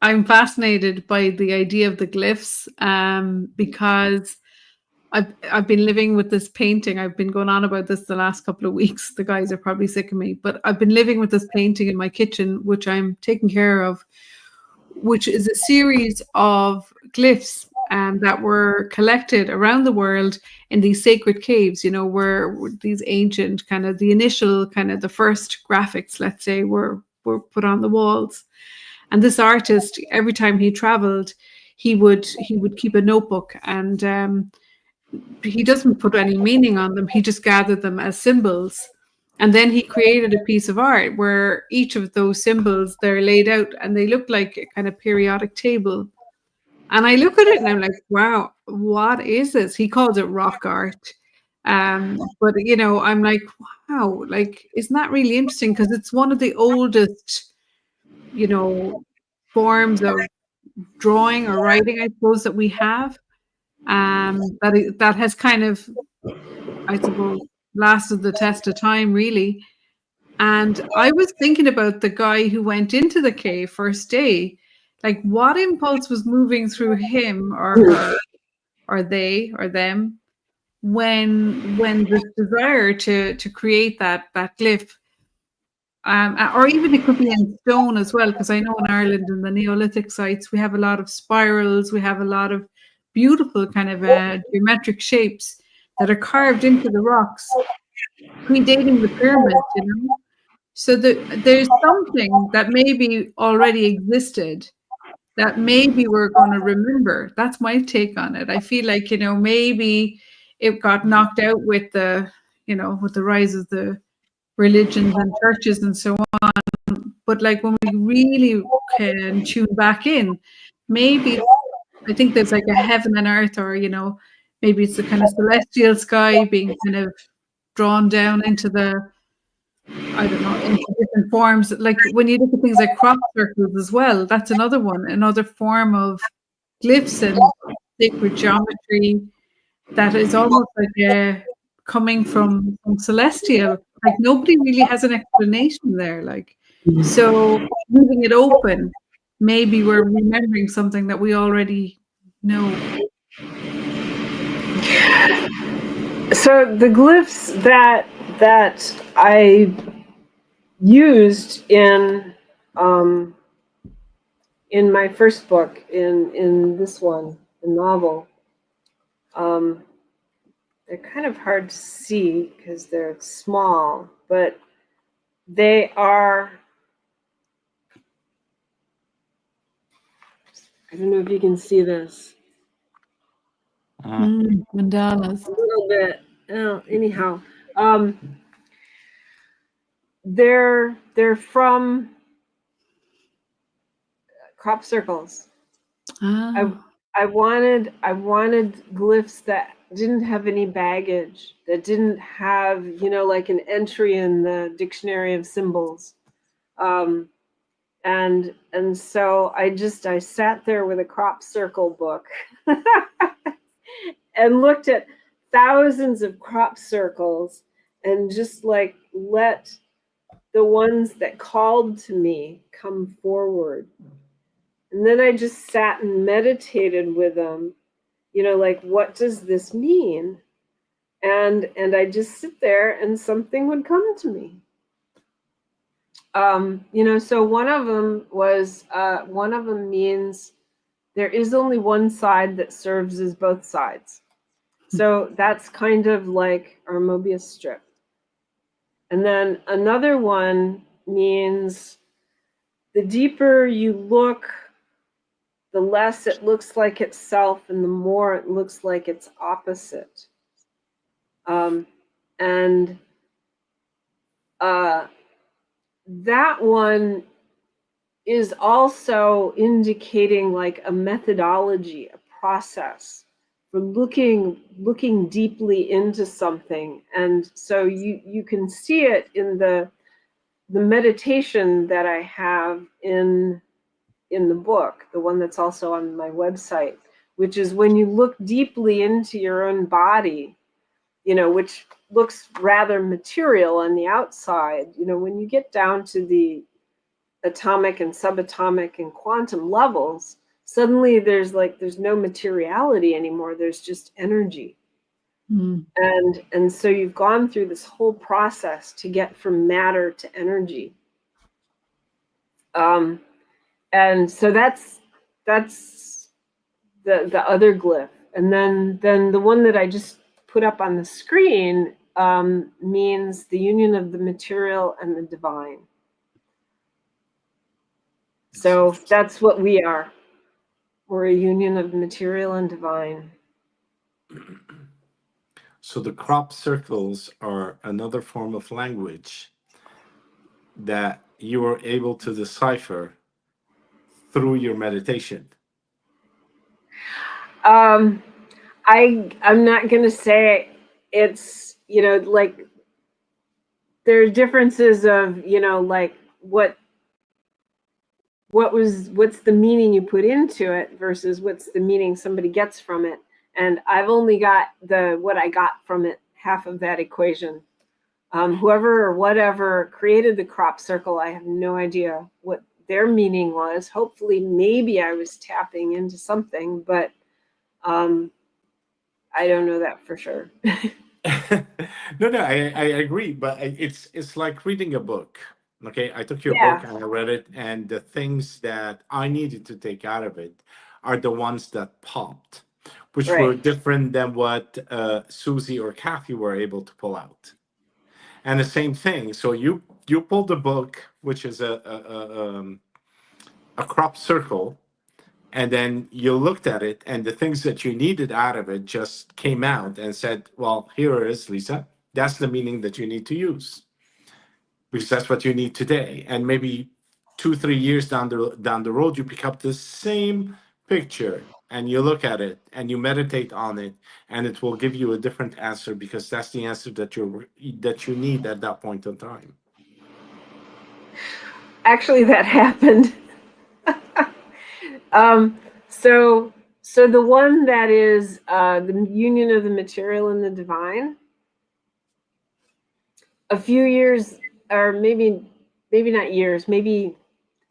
I'm fascinated by the idea of the glyphs, because I've been living with this painting. I've been going on about this the last couple of weeks. The guys are probably sick of me, but I've been living with this painting in my kitchen, which I'm taking care of, which is a series of glyphs that were collected around the world in these sacred caves, where these ancient kind of, the initial kind of, the first graphics, let's say, were put on the walls. And this artist, every time he traveled, he would keep a notebook, and he doesn't put any meaning on them. He just gathered them as symbols. And then he created a piece of art where each of those symbols, they're laid out and they look like a kind of periodic table. And I look at it and I'm like, wow, what is this? He calls it rock art. But, I'm like, wow, isn't that really interesting? Because it's one of the oldest, forms of drawing or writing, I suppose, that we have. That has kind of, I suppose, lasted the test of time, really. And I was thinking about the guy who went into the cave first day, what impulse was moving through him or her or they or them when the desire to create that glyph, or even it could be in stone as well, because I know in Ireland in the Neolithic sites we have a lot of spirals, we have a lot of beautiful kind of geometric shapes that are carved into the rocks, predating the pyramids, So there's something that maybe already existed that maybe we're going to remember. That's my take on it. I feel like, maybe it got knocked out with the, with the rise of the religions and churches and so on. But when we really can tune back in, maybe I think there's a heaven and earth, or, maybe it's the kind of celestial sky being kind of drawn down into the, I don't know, into different forms. When you look at things like crop circles as well, that's another one, another form of glyphs. And sacred geometry that is almost like coming from celestial. Like nobody really has an explanation there. Like, so leaving it open, maybe we're remembering something that we already know. So the glyphs that I used in my first book, in this one, the novel, they're kind of hard to see because they're small, but they are, I don't know if you can see this. Mandalas. A little bit. Oh, anyhow, they're from crop circles. Ah. I wanted glyphs that didn't have any baggage, that didn't have, like an entry in the dictionary of symbols. And so I sat there with a crop circle book and looked at thousands of crop circles and just like let the ones that called to me come forward. And then I just sat and meditated with them, like, what does this mean? And I just sit there and something would come to me. So one of them means there is only one side that serves as both sides. So that's kind of like our Mobius strip. And then another one means the deeper you look, the less it looks like itself and the more it looks like its opposite. That one is also indicating like a methodology, a process for looking deeply into something. And so you can see it in the meditation that I have in the book, the one that's also on my website, which is when you look deeply into your own body, which looks rather material on the outside. When you get down to the atomic and subatomic and quantum levels, suddenly there's no materiality anymore. There's just energy. And so you've gone through this whole process to get from matter to energy. And so that's the other glyph. And then the one that I just put up on the screen means the union of the material and the divine. So that's what we are. We're a union of material and divine. So the crop circles are another form of language that you were able to decipher through your meditation. I'm not going to say it's, like there are differences of, like what's the meaning you put into it versus what's the meaning somebody gets from it. And I've only got what I got from it, half of that equation. Whoever or whatever created the crop circle, I have no idea what their meaning was. Hopefully, maybe I was tapping into something, but I don't know that for sure. No, I agree, but it's like reading a book. Okay, I took your Yeah. book and I read it, and the things that I needed to take out of it are the ones that popped, which were Right. different than what Susie or Kathy were able to pull out. And the same thing. So you pulled the book, which is a crop circle, and then you looked at it, and the things that you needed out of it just came out and said, well, here it is, Lisa. That's the meaning that you need to use, because that's what you need today. And maybe 2-3 years down the road, you pick up the same picture and you look at it and you meditate on it, and it will give you a different answer, because that's the answer that you need at that point in time. Actually, that happened. So the one that is the union of the material and the divine, a few years, or maybe not years, maybe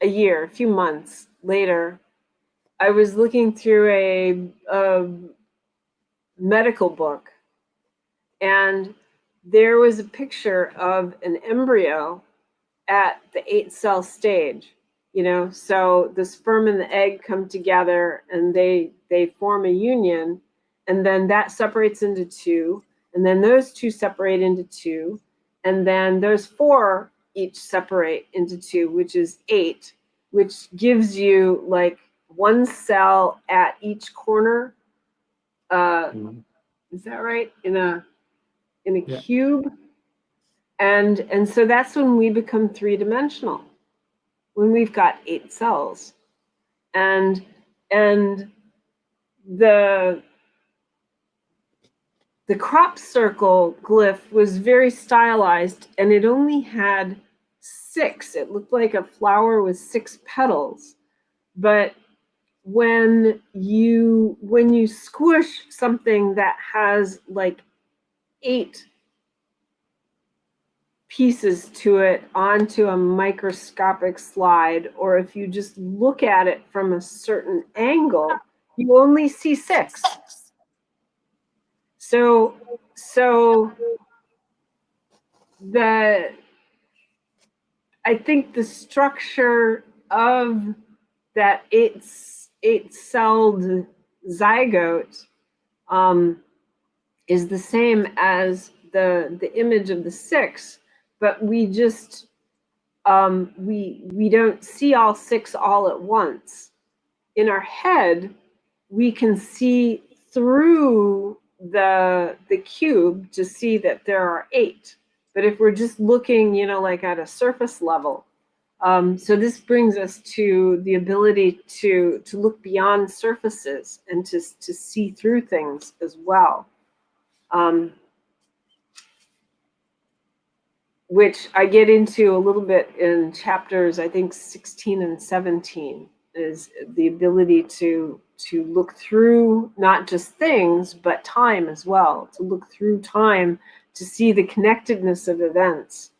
a year, a few months later, I was looking through a medical book, and there was a picture of an embryo at the 8-cell stage. So the sperm and the egg come together and they form a union, and then that separates into two, and then those two separate into two, and then those four each separate into two, which is 8, which gives you like one cell at each corner. Is that right? In a Yeah. cube. And so that's when we become 3-dimensional, when we've got 8 cells. And the crop circle glyph was very stylized, and it only had 6. It looked like a flower with 6 petals. But when you squish something that has like 8 pieces to it onto a microscopic slide, or if you just look at it from a certain angle, you only see 6. So I think the structure of that 8-celled zygote is the same as the image of the 6, but we just we don't see all 6 all at once. In our head, we can see through the cube to see that there are 8. But if we're just looking, like at a surface level, so this brings us to the ability to look beyond surfaces and to see through things as well. Which I get into a little bit in chapters, I think 16 and 17, is the ability to look through not just things, but time as well, to look through time, to see the connectedness of events.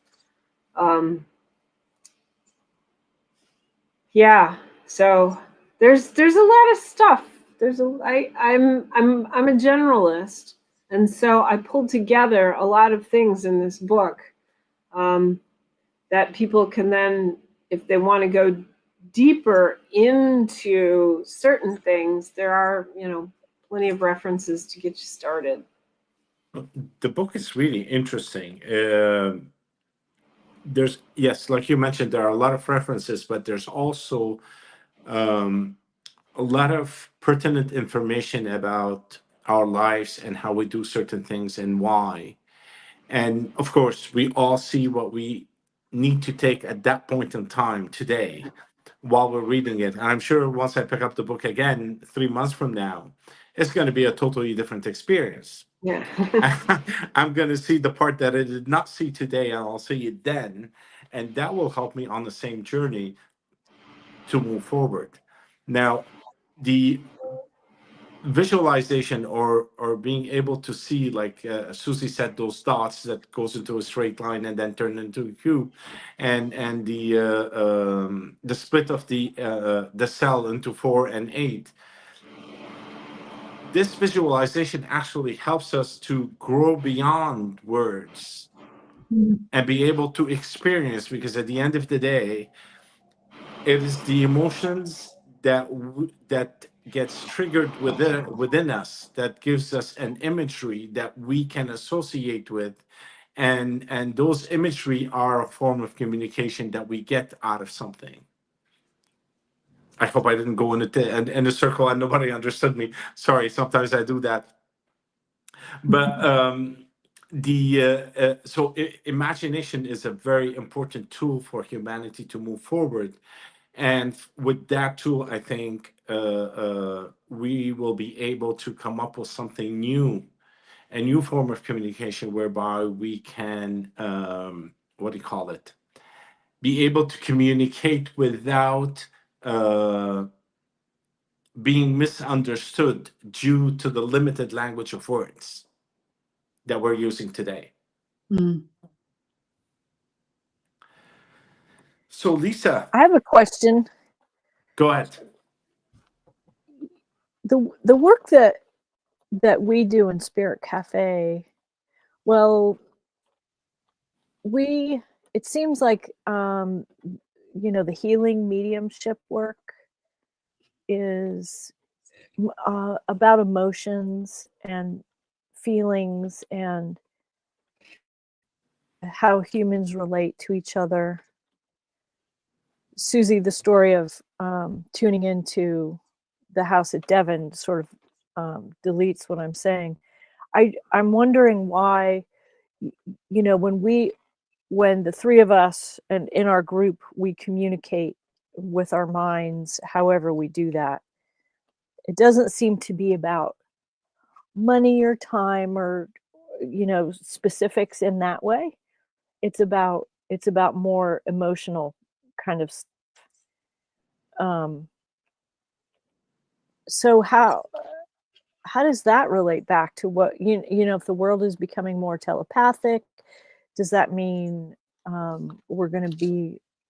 Yeah, so there's a lot of stuff. I'm a generalist, and so I pulled together a lot of things in this book. That people can then, if they want to go deeper into certain things, there are, plenty of references to get you started. The book is really interesting. There's, yes, like you mentioned, there are a lot of references, but there's also a lot of pertinent information about our lives and how we do certain things and why. And of course, we all see what we need to take at that point in time today while we're reading it. And I'm sure once I pick up the book again 3 months from now, it's going to be a totally different experience. Yeah. I'm going to see the part that I did not see today, and I'll see it then. And that will help me on the same journey to move forward. Now, the visualization or being able to see, like Susie said, those dots that goes into a straight line and then turn into a cube, and the split of the cell into 4 and 8. This visualization actually helps us to grow beyond words and be able to experience, because at the end of the day, it is the emotions that gets triggered within us that gives us an imagery that we can associate with, and those imagery are a form of communication that we get out of something. I hope I didn't go in a circle and nobody understood me. Sorry, sometimes I do that. But imagination is a very important tool for humanity to move forward. And with that tool, I think we will be able to come up with something new, a new form of communication whereby we can, be able to communicate without being misunderstood due to the limited language of words that we're using today. Mm. So, Lisa, I have a question. go ahead. The work that we do in Spirit Cafe, well, it seems like the healing mediumship work is about emotions and feelings and how humans relate to each other. Susie, the story of tuning into the house at Devon sort of deletes what I'm saying. I'm wondering why, when the three of us and in our group, we communicate with our minds, however we do that, it doesn't seem to be about money or time or, specifics in that way. It's about more emotional kind of so how does that relate back to what if the world is becoming more telepathic, does that mean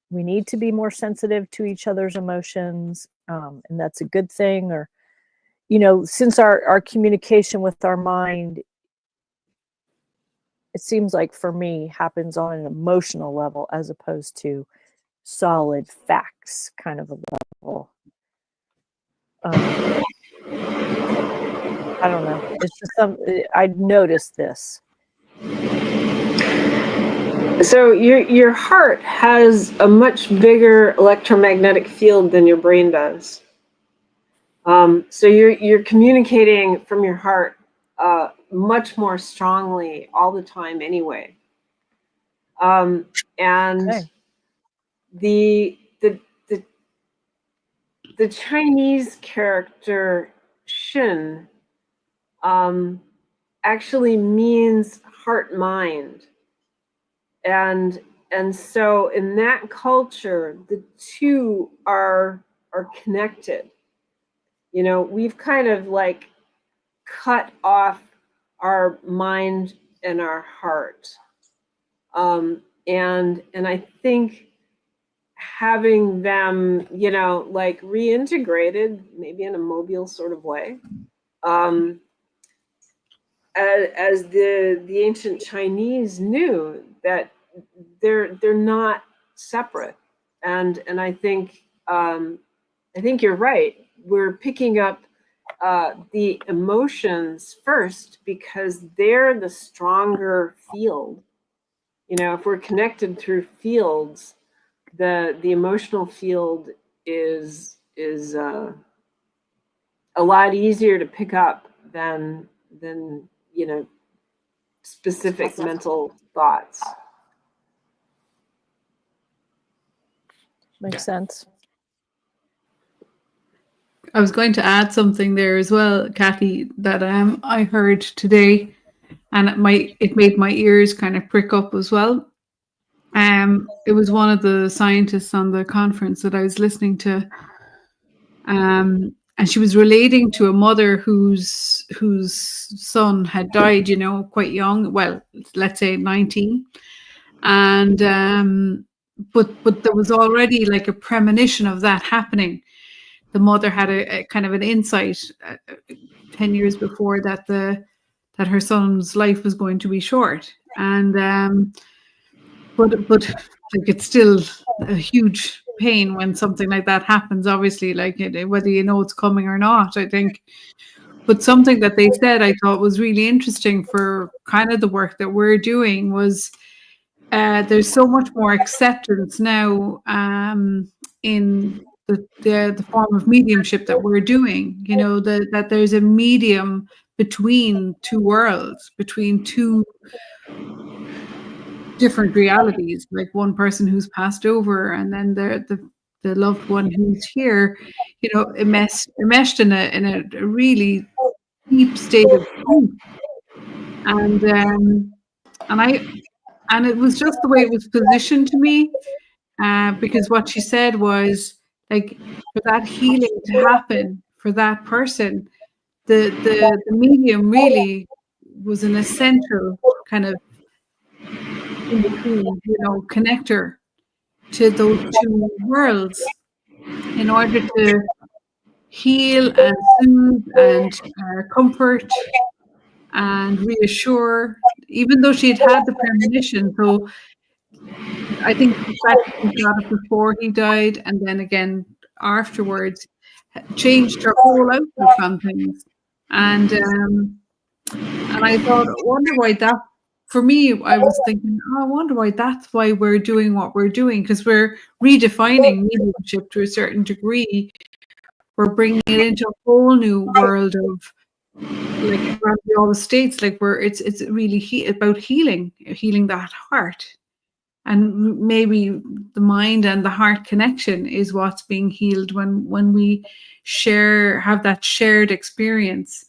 we need to be more sensitive to each other's emotions, and that's a good thing? Or since our communication with our mind, it seems like for me happens on an emotional level as opposed to solid facts kind of a level. I don't know. It's just I noticed this. So your heart has a much bigger electromagnetic field than your brain does. So you're communicating from your heart much more strongly all the time anyway. And Okay. the Chinese character Shin actually means heart mind. And so in that culture, the two are connected. We've kind of like cut off our mind and our heart. And I think having them, like reintegrated, maybe in a mobile sort of way, as the ancient Chinese knew that they're not separate, and I think you're right. We're picking up the emotions first because they're the stronger field. If we're connected through fields, the emotional field is a lot easier to pick up than specific mental thoughts. Makes sense. I was going to add something there as well, Kathy, that I heard today, and it made my ears kind of prick up as well. It was one of the scientists on the conference that I was listening to, and she was relating to a mother whose son had died, quite young. Well, let's say 19, and but there was already like a premonition of that happening. The mother had a kind of an insight 10 years before that her son's life was going to be short, and but like it's still a huge pain when something like that happens. Obviously, like whether it's coming or not, I think. But something that they said I thought was really interesting for kind of the work that we're doing was there's so much more acceptance now in the form of mediumship that we're doing, that there's a medium between two worlds, between two different realities, like one person who's passed over and then the loved one who's here, enmeshed in a really deep state of grief. And it was just the way it was positioned to me, because what she said was like, for that healing to happen, for that person, the medium really was an essential kind of in between, connector to those two worlds in order to heal and soothe and comfort and reassure, even though she had the premonition. So I think the fact that she got it before he died and then again afterwards changed her whole outlook on things. And I thought, I wonder why that, for me, I was thinking, I wonder why that's why we're doing what we're doing, because we're redefining mediumship to a certain degree. We're bringing it into a whole new world of, like Ramsey always states, like it's really about healing that heart. And maybe the mind and the heart connection is what's being healed when we have that shared experience.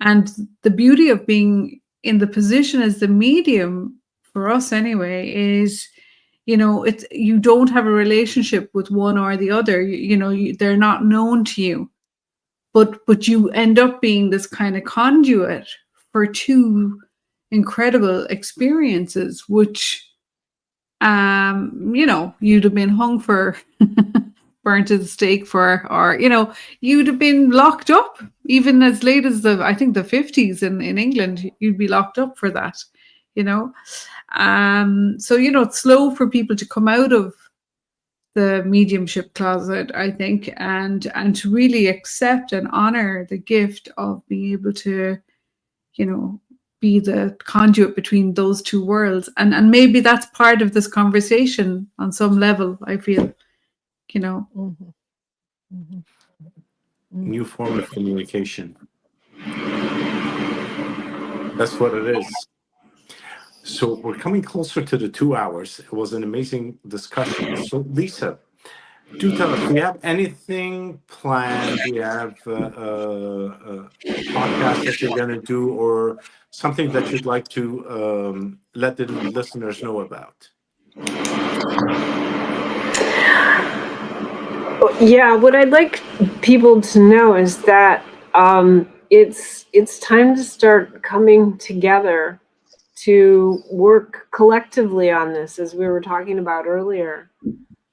And the beauty of being in the position as the medium, for us anyway, is, you don't have a relationship with one or the other. They're not known to you, but you end up being this kind of conduit for two incredible experiences, which you'd have been hung for, burnt to the stake for, or you'd have been locked up even as late as I think the 50s in England. You'd be locked up for that. So it's slow for people to come out of the mediumship closet, I think, and to really accept and honor the gift of being able to be the conduit between those two worlds. And maybe that's part of this conversation on some level, I feel, Mm-hmm. Mm-hmm. New form of communication. That's what it is. So we're coming closer to the 2 hours. It was an amazing discussion. So Lisa, do tell us, do you have anything planned? Do you have a podcast that you're going to do, or something that you'd like to let the listeners know about? Yeah, what I'd like people to know is that it's time to start coming together to work collectively on this, as we were talking about earlier.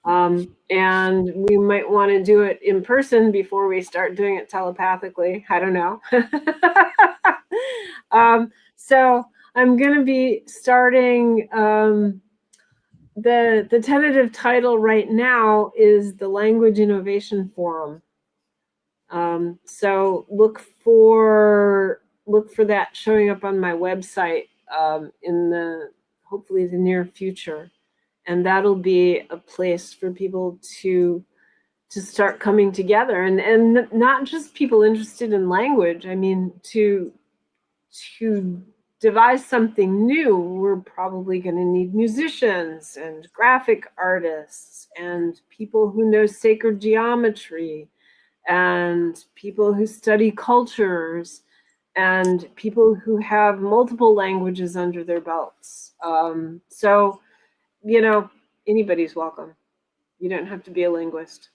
And we might want to do it in person before we start doing it telepathically. I don't know. So I'm going to be starting. The tentative title right now is the Language Innovation Forum. So look for that showing up on my website in hopefully the near future, and that'll be a place for people to start coming together, and not just people interested in language. I mean, to devise something new, we're probably going to need musicians and graphic artists and people who know sacred geometry and people who study cultures and people who have multiple languages under their belts. So, anybody's welcome. You don't have to be a linguist.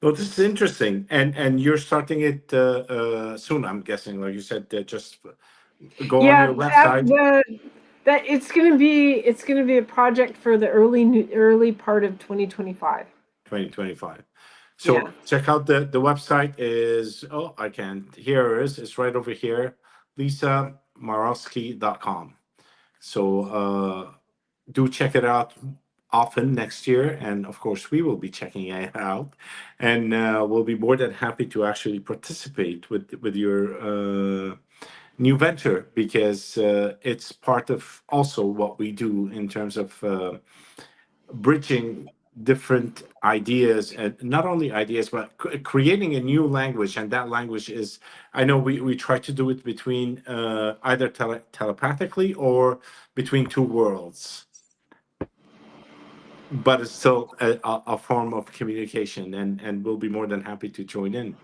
Well, this is interesting, and you're starting it soon, I'm guessing. Like you said, just go on your website. That it's gonna be a project for the early part of 2025. 2025. So Yeah. check out the website is, here it is. It's right over here, lisamaroski.com. So do check it out often next year, and of course we will be checking it out, and we'll be more than happy to actually participate with your new venture, because it's part of also what we do in terms of bridging different ideas, and not only ideas, but creating a new language. And that language is, I know we try to do it between either telepathically or between two worlds, but it's still a form of communication, and we'll be more than happy to join in.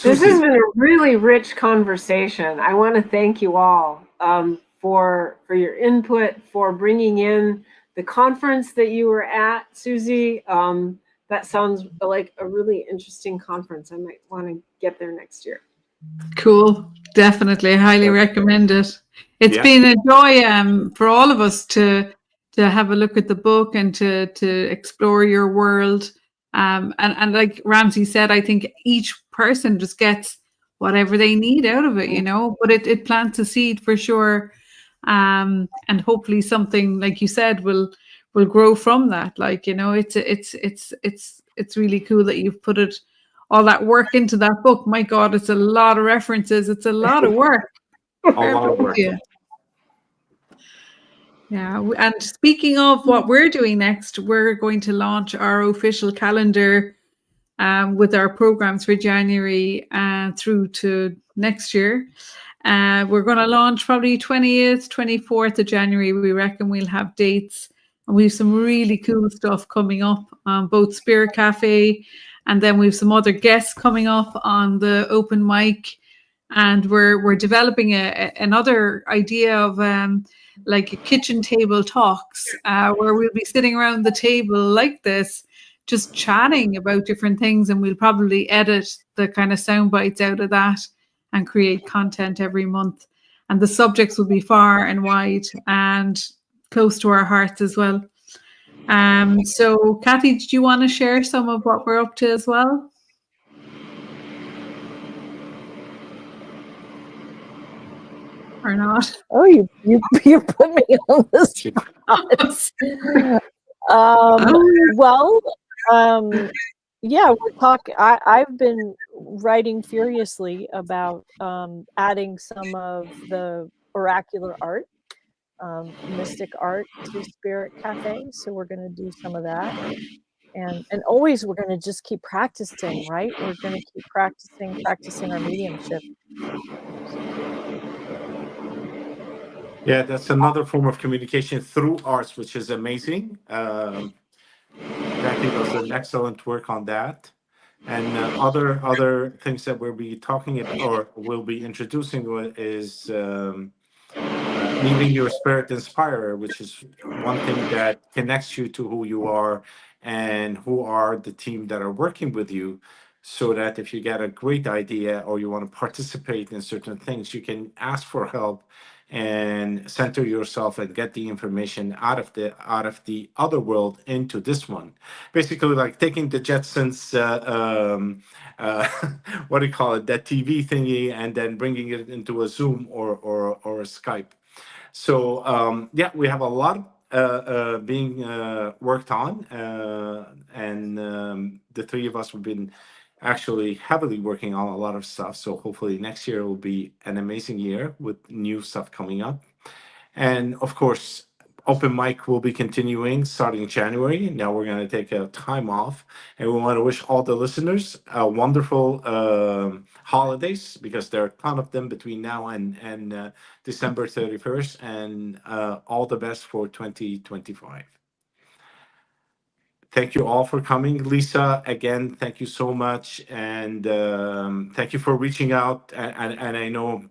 This has been a really rich conversation. I want to thank you all for your input, for bringing in the conference that you were at, Susie, that sounds like a really interesting conference. I might want to get there next year. Cool. Definitely. I highly recommend it. It's been a joy for all of us to have a look at the book and to explore your world. And like Ramsey said, I think each person just gets whatever they need out of it, you know, but it plants a seed for sure. And hopefully something, like you said, will grow from that. Like, you know, it's really cool that you've put all that work into that book. My God, it's a lot of references. It's a lot of work. A lot of work. Yeah. And speaking of what we're doing next, we're going to launch our official calendar with our programs for January through to next year. We're going to launch probably 20th, 24th of January. We reckon we'll have dates. And we have some really cool stuff coming up on both Spirit Cafe, and then we have some other guests coming up on the open mic. And we're developing another idea of like a kitchen table talks, where we'll be sitting around the table like this, just chatting about different things, and we'll probably edit the kind of sound bites out of that and create content every month. And the subjects will be far and wide and close to our hearts as well. So Kathy, did you want to share some of what we're up to as well? Or not? Oh, you put me on the spot. Well, yeah, we're talking. I've been writing furiously about adding some of the oracular art, mystic art to Spirit Cafe. So we're going to do some of that, and always we're going to just keep practicing, right? We're going to keep practicing our mediumship. Yeah, that's another form of communication through arts, which is amazing. Jackie does an excellent work on that. And other things that we'll be talking about or we'll be introducing is meeting your spirit inspirer, which is one thing that connects you to who you are and who are the team that are working with you, so that if you get a great idea or you want to participate in certain things, you can ask for help and center yourself and get the information out of the other world into this one. Basically, like taking the Jetsons, what do you call it, that TV thingy, and then bringing it into a Zoom or a Skype. So yeah, we have a lot being worked on, and the three of us have been actually heavily working on a lot of stuff. So hopefully next year will be an amazing year with new stuff coming up. And of course, open mic will be continuing starting January. Now we're going to take a time off, and we want to wish all the listeners a wonderful holidays, because there are a ton of them between now and December 31st, and all the best for 2025. Thank you all for coming. Lisa, again, thank you so much. And thank you for reaching out. And I know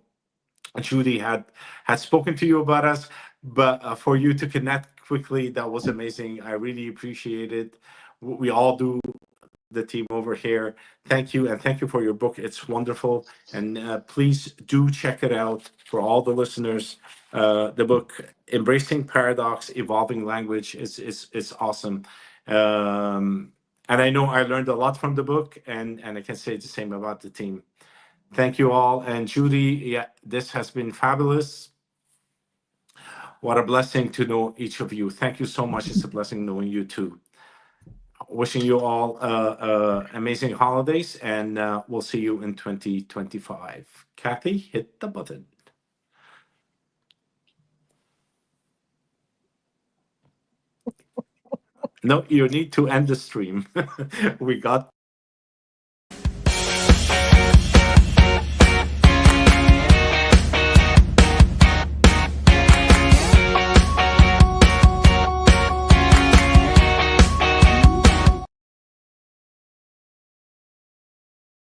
Judy had spoken to you about us, but for you to connect quickly, that was amazing. I really appreciate it. We all do, the team over here. Thank you, and thank you for your book. It's wonderful, and please do check it out for all the listeners. The book "Embracing Paradox: Evolving Language" is awesome. And I know I learned a lot from the book, and I can say the same about the team. Thank you all. And Judy, yeah, this has been fabulous. What a blessing to know each of you. Thank you so much. It's a blessing knowing you too. Wishing you all amazing holidays, and we'll see you in 2025. Kathy, hit the button. No, you need to end the stream. We got